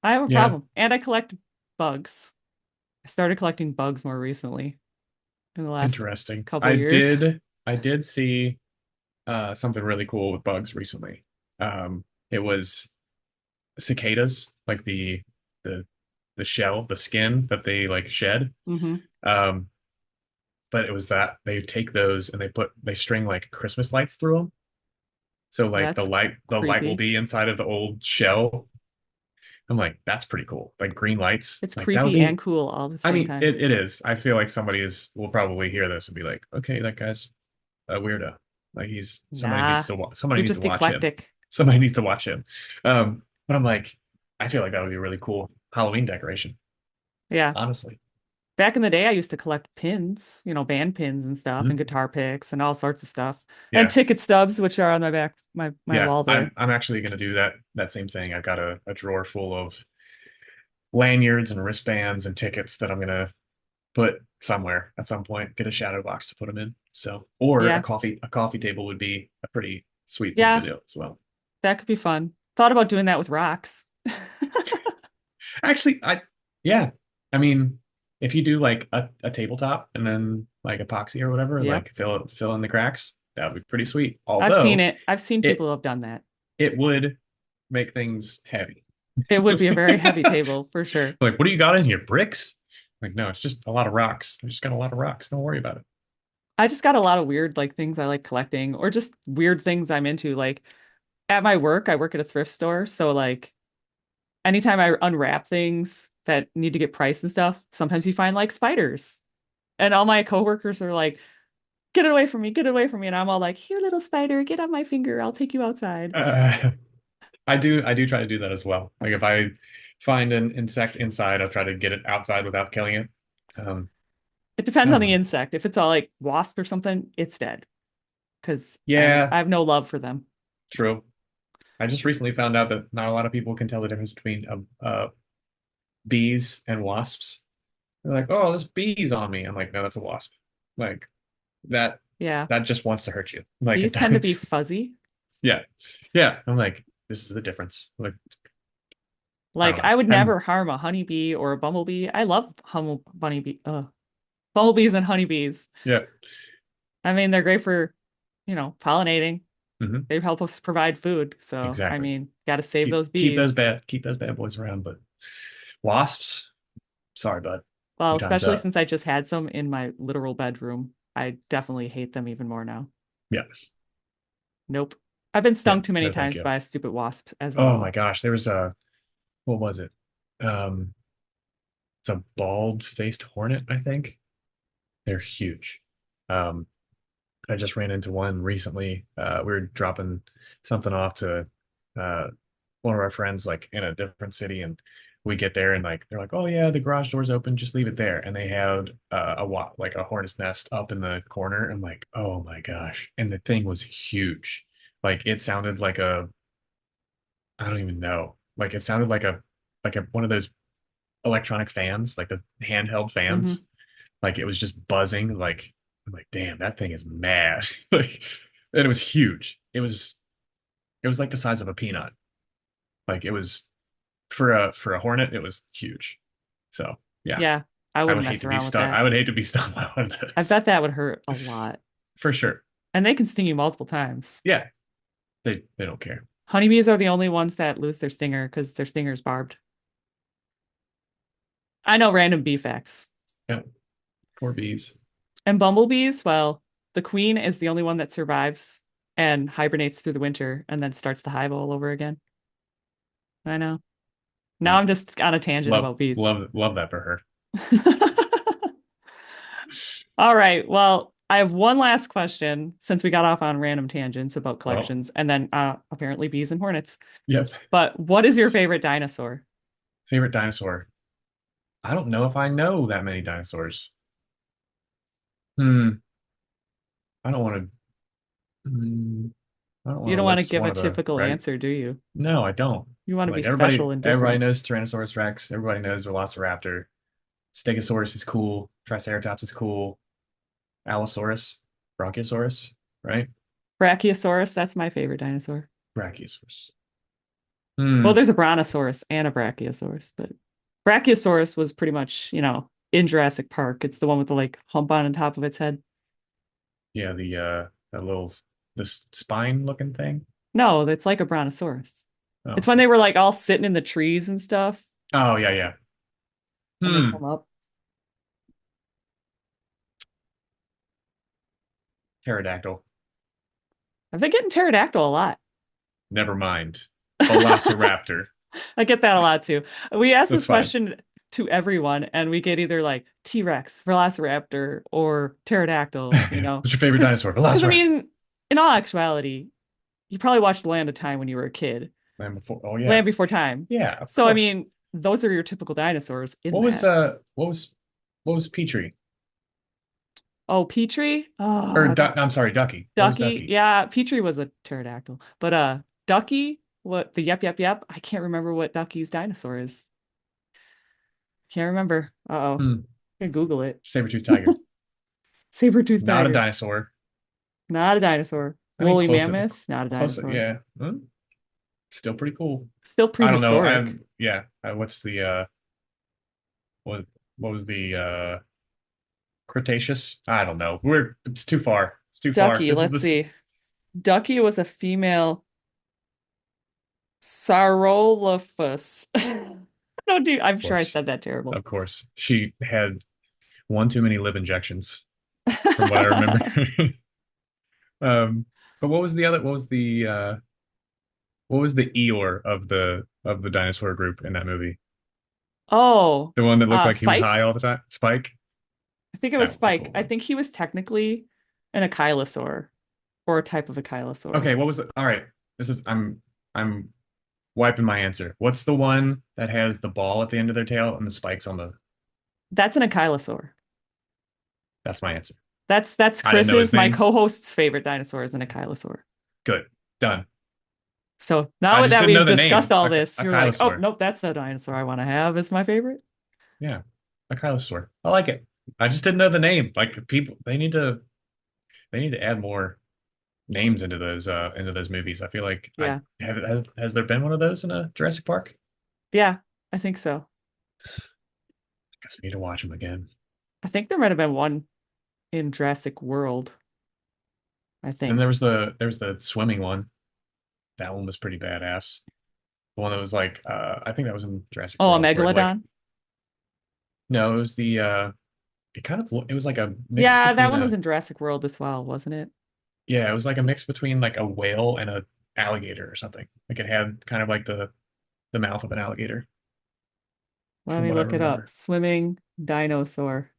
S1: I have a
S2: Yeah,
S1: problem. And I collect bugs. I started collecting bugs more recently in the last
S2: interesting.
S1: couple years.
S2: I did see something really cool with bugs recently. It was cicadas, like the the shell, the skin that they like shed.
S1: Hmm.
S2: Um, but it was that they take those and they string like Christmas lights through them. So like
S1: That's
S2: the light will
S1: creepy.
S2: be inside of the old shell. I'm like, that's pretty cool. Like green lights.
S1: It's
S2: Like that would
S1: creepy and
S2: be
S1: cool all at the
S2: I
S1: same
S2: mean,
S1: time.
S2: it is. I feel like somebody is will probably hear this and be like, okay, that guy's a weirdo. Like he's
S1: Nah,
S2: somebody
S1: you're
S2: needs to
S1: just
S2: watch him.
S1: eclectic.
S2: Somebody needs to watch him. But I'm like, I feel like that would be a really cool Halloween decoration,
S1: Yeah.
S2: honestly.
S1: Back in the day, I used to collect pins, band pins and stuff, and
S2: Mhm.
S1: guitar picks and all sorts of stuff, and
S2: Yeah,
S1: ticket stubs, which are on my back, my
S2: yeah.
S1: wall there.
S2: I'm actually gonna do that same thing. I've got a drawer full of lanyards and wristbands and tickets that I'm gonna put somewhere at some point. Get a shadow box to put them in. So, or
S1: Yeah,
S2: a coffee table would be a pretty sweet thing to
S1: yeah,
S2: do as well.
S1: that could be fun. Thought about doing that with rocks.
S2: Actually, yeah. I mean, if you do like a tabletop and then like epoxy or whatever,
S1: Yep,
S2: like fill in the cracks, that would be pretty sweet.
S1: I've seen
S2: Although
S1: it. I've seen people
S2: it
S1: who have done that.
S2: it would make things heavy.
S1: It would be a very heavy table for sure.
S2: Like, what do you got in here? Bricks? Like, no, it's just a lot of rocks. I just got a lot of rocks. Don't worry about it.
S1: I just got a lot of weird like things I like collecting, or just weird things I'm into. Like at my work, I work at a thrift store, so like anytime I unwrap things that need to get priced and stuff, sometimes you find like spiders. And all my coworkers are like, get it away from me, get it away from me. And I'm all like, here, little spider, get on my finger. I'll take you outside.
S2: Uh, I do try to do that as well. Like if I find an insect inside, I'll try to get it outside without killing it. Um,
S1: It
S2: I
S1: depends on
S2: don't
S1: the
S2: know.
S1: insect. If it's all like wasp or something, it's dead because
S2: Yeah,
S1: I have no love for them.
S2: true. I just recently found out that not a lot of people can tell the difference between bees and wasps. They're like, "Oh, this bee's on me." I'm like, "No, that's a wasp." Like that
S1: Yeah.
S2: that just wants to hurt you. Like
S1: Bees tend to be fuzzy.
S2: yeah, yeah. I'm like, this is the difference. Like I
S1: Like
S2: don't know.
S1: I would
S2: And
S1: never harm a honeybee or a bumblebee. I love bumblebees and honeybees.
S2: yeah,
S1: I mean, they're great for, pollinating.
S2: hmm
S1: They help us provide food. So, I
S2: exactly.
S1: mean, got to save those bees.
S2: Keep those bad boys around. But wasps, sorry, bud.
S1: Well,
S2: Your time's
S1: especially
S2: up.
S1: since I just had some in my literal bedroom. I definitely hate them even more now.
S2: Yeah,
S1: Nope. I've been
S2: yeah.
S1: stung too many
S2: No, thank
S1: times
S2: you.
S1: by stupid wasps as
S2: Oh my
S1: well.
S2: gosh, there was a what was it? Um, it's a bald-faced hornet, I think. They're huge. Um, I just ran into one recently. We were dropping something off to uh, one of our friends like in a different city, and we get there and like they're like, "Oh yeah, the garage door's open. Just leave it there." And they had like a hornet's nest up in the corner. I'm like, "Oh my gosh!" And the thing was huge. Like it sounded like a I don't even know. Like it sounded like a one of those electronic fans, like the handheld fans.
S1: Hmm.
S2: Like it was just buzzing. Like I'm like, damn, that thing is mad. Like, and it was huge. It was like the size of a peanut. Like it was for a hornet, it was huge. So yeah,
S1: Yeah, I
S2: I
S1: wouldn't
S2: would hate
S1: mess
S2: to be
S1: around with
S2: stung.
S1: that.
S2: I would hate to be stung by one of
S1: I
S2: those
S1: bet that would hurt a lot.
S2: for sure.
S1: And they can sting you multiple times.
S2: Yeah, they don't care.
S1: Honeybees are the only ones that lose their stinger because their stinger's barbed. I know random bee facts.
S2: Yeah, poor bees.
S1: And bumblebees, well, the queen is the only one that survives and hibernates through the winter and then starts the hive all over again. I know. Now
S2: Yeah,
S1: I'm just on a tangent about bees.
S2: love that for her.
S1: All right. Well, I have one last question since we got off on random tangents about
S2: Well,
S1: collections and then apparently bees and hornets.
S2: yep.
S1: But what is your favorite dinosaur?
S2: Favorite dinosaur. I don't know if I know that many dinosaurs. Hmm. I don't want to. I don't
S1: You
S2: want to
S1: don't want to
S2: list
S1: give
S2: one
S1: a
S2: of the
S1: typical
S2: right.
S1: answer, do you?
S2: No, I don't.
S1: You want to be
S2: Like
S1: special and
S2: everybody
S1: different.
S2: knows Tyrannosaurus Rex. Everybody knows Velociraptor. Stegosaurus is cool. Triceratops is cool. Allosaurus, Bronchiosaurus, right?
S1: Brachiosaurus, that's my favorite dinosaur.
S2: Brachiosaurus.
S1: Well,
S2: Hmm.
S1: there's a brontosaurus and a brachiosaurus, but brachiosaurus was pretty much, in Jurassic Park. It's the one with the like hump on top of its head.
S2: Yeah, the that little this spine looking thing.
S1: No, it's like a brontosaurus.
S2: Oh,
S1: It's when they were like all sitting in the trees and stuff,
S2: oh yeah, yeah.
S1: and they
S2: Hmm.
S1: come up.
S2: Pterodactyl.
S1: I've been getting pterodactyl a lot.
S2: Never mind. Velociraptor.
S1: I get that a lot too. We ask
S2: That's
S1: this
S2: fine.
S1: question to everyone, and we get either like T-Rex, Velociraptor, or pterodactyl,
S2: What's your favorite
S1: because
S2: dinosaur?
S1: I
S2: Velociraptor.
S1: mean, in all actuality, you probably watched Land of Time when you were a kid.
S2: Land before. Oh yeah.
S1: Land Before Time.
S2: Yeah, of
S1: So I
S2: course.
S1: mean, those are your typical dinosaurs in that.
S2: What was Petrie?
S1: Oh, Petrie?
S2: Or
S1: Oh,
S2: I'm sorry, Ducky. What was
S1: Ducky.
S2: Ducky?
S1: Yeah, Petrie was a pterodactyl. But Ducky, what the yep yep yep. I can't remember what Ducky's dinosaur is. Can't remember. Uh-oh.
S2: Hmm.
S1: I can Google it.
S2: Saber-tooth tiger.
S1: Saber-tooth
S2: Not a
S1: tiger.
S2: dinosaur.
S1: Not a dinosaur.
S2: I mean,
S1: Woolly mammoth, not a
S2: close.
S1: dinosaur.
S2: Yeah. Hmm. Still pretty cool.
S1: Still
S2: I don't know.
S1: prehistoric.
S2: I'm yeah. What's the what what was the Cretaceous? I don't know. It's too far. It's too far.
S1: Ducky,
S2: This is
S1: let's
S2: this.
S1: see. Ducky was a female Saurolophus. I'm
S2: Of
S1: sure I
S2: course,
S1: said that terrible.
S2: of course. She had one too many lip injections, from what I remember. But what was the other? What was the Eeyore of the dinosaur group in that movie?
S1: Oh,
S2: The one that looked like he was high
S1: Spike?
S2: all the time? Spike?
S1: I think it was
S2: That was a
S1: Spike.
S2: cool
S1: I
S2: one.
S1: think he was technically an ankylosaur or a type of ankylosaur.
S2: Okay, what was the all right. This is I'm wiping my answer. What's the one that has the ball at the end of their tail and the spikes on the
S1: That's an ankylosaur.
S2: that's my answer.
S1: That's
S2: I didn't know his
S1: Chris's, my
S2: name.
S1: co-host's favorite dinosaur is an ankylosaur.
S2: Good. Done.
S1: So
S2: I
S1: now
S2: just
S1: that
S2: didn't know
S1: we've
S2: the
S1: discussed
S2: name.
S1: all this,
S2: A
S1: you're like, oh,
S2: Kylosaur.
S1: nope, that's the dinosaur I want to have as my favorite.
S2: Yeah. A Kylosaur. I like it. I just didn't know the name. Like people they need to add more names into those movies. I feel like I
S1: Yeah.
S2: have has there been one of those in a Jurassic Park?
S1: Yeah, I think so.
S2: I guess I need to watch them again.
S1: I think there might have been one in Jurassic World, I
S2: And
S1: think.
S2: there was the swimming one. That one was pretty badass. The one that was like I think that was in Jurassic
S1: Oh, a
S2: World where it like
S1: megalodon?
S2: no, it was the it kind of it was like a mix
S1: Yeah, that
S2: between
S1: one was
S2: a
S1: in Jurassic World as well, wasn't it?
S2: yeah, it was like a mix between like a whale and a alligator or something. Like it had kind of like the mouth of an alligator
S1: Let
S2: from
S1: me
S2: what I
S1: look it up.
S2: remember.
S1: Swimming dinosaur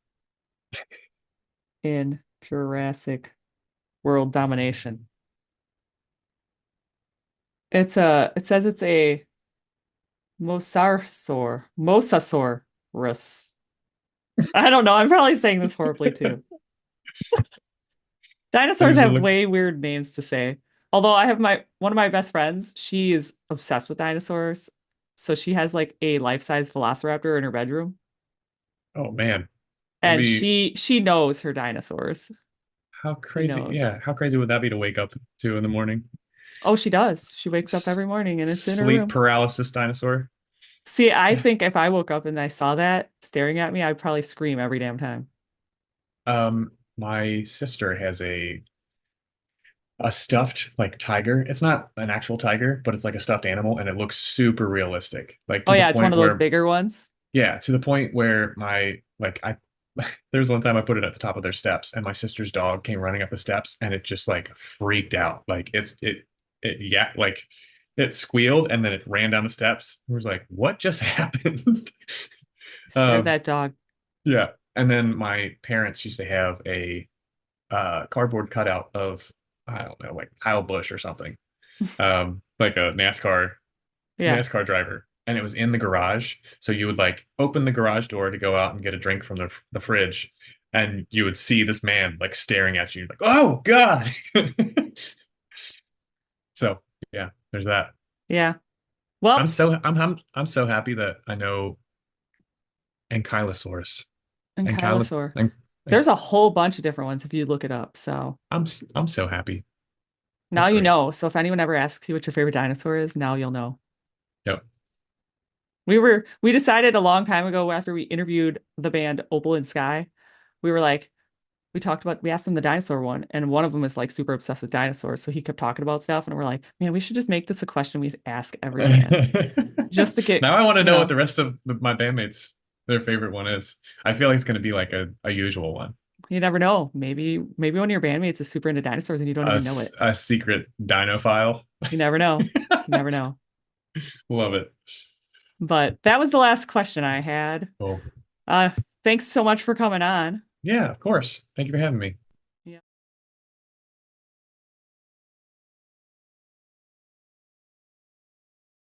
S1: in Jurassic. world domination. It says it's a mosasaurus. I don't know. I'm probably saying this horribly too. Dinosaurs
S2: Seriously,
S1: have
S2: look.
S1: way weird names to say. Although I have my one of my best friends, she is obsessed with dinosaurs. So she has like a life-size velociraptor in her bedroom,
S2: Oh man, that'd
S1: and
S2: be
S1: she knows her dinosaurs.
S2: how
S1: She
S2: crazy.
S1: knows.
S2: Yeah, how crazy would that be to wake up to in the morning?
S1: Oh, she does. She wakes up
S2: S
S1: every morning and it's in her
S2: Sleep
S1: room.
S2: paralysis dinosaur.
S1: See, I think if I woke up and I saw that staring at me, I'd probably scream every damn time.
S2: My sister has a stuffed like tiger. It's not an actual tiger, but it's like a stuffed animal, and it looks super realistic. Like
S1: Oh
S2: to the
S1: yeah, it's one
S2: point
S1: of those
S2: where,
S1: bigger ones.
S2: yeah, to the point where my like I there's one time I put it at the top of their steps, and my sister's dog came running up the steps, and it just like freaked out. Like it yeah, like it squealed and then it ran down the steps. It was like, what just happened?
S1: Scared
S2: Um,
S1: that dog.
S2: yeah. And then my parents used to have a cardboard cutout of, I don't know, like Kyle Busch or something, like a
S1: Yeah.
S2: NASCAR driver, and it was in the garage. So you would like open the garage door to go out and get a drink from the fridge, and you would see this man like staring at you, like, oh God. So yeah, there's that.
S1: Yeah. Well,
S2: I'm so happy that I know Ankylosaurus. Ankylo
S1: ankylosaur.
S2: and
S1: There's a whole bunch of different ones if you look it up. So
S2: I'm so happy.
S1: now
S2: That's
S1: you
S2: great.
S1: know. So if anyone ever asks you what your favorite dinosaur is, now you'll know.
S2: Yep.
S1: We decided a long time ago after we interviewed the band Opal and Sky, we were like, we asked them the dinosaur one, and one of them is like super obsessed with dinosaurs. So he kept talking about stuff, and we're like, man, we should just make this a question we ask every band just to get,
S2: Now I want to
S1: you
S2: know what
S1: know,
S2: the rest of my bandmates their favorite one is. I feel like it's going to be like a usual one,
S1: you never know. Maybe one of your bandmates is super into dinosaurs and you don't even know it.
S2: a secret dino file.
S1: You never know. You never know.
S2: Love it.
S1: But that was the last question I had.
S2: Cool.
S1: Uh, thanks so much for coming on.
S2: Yeah, of course. Thank you for having me.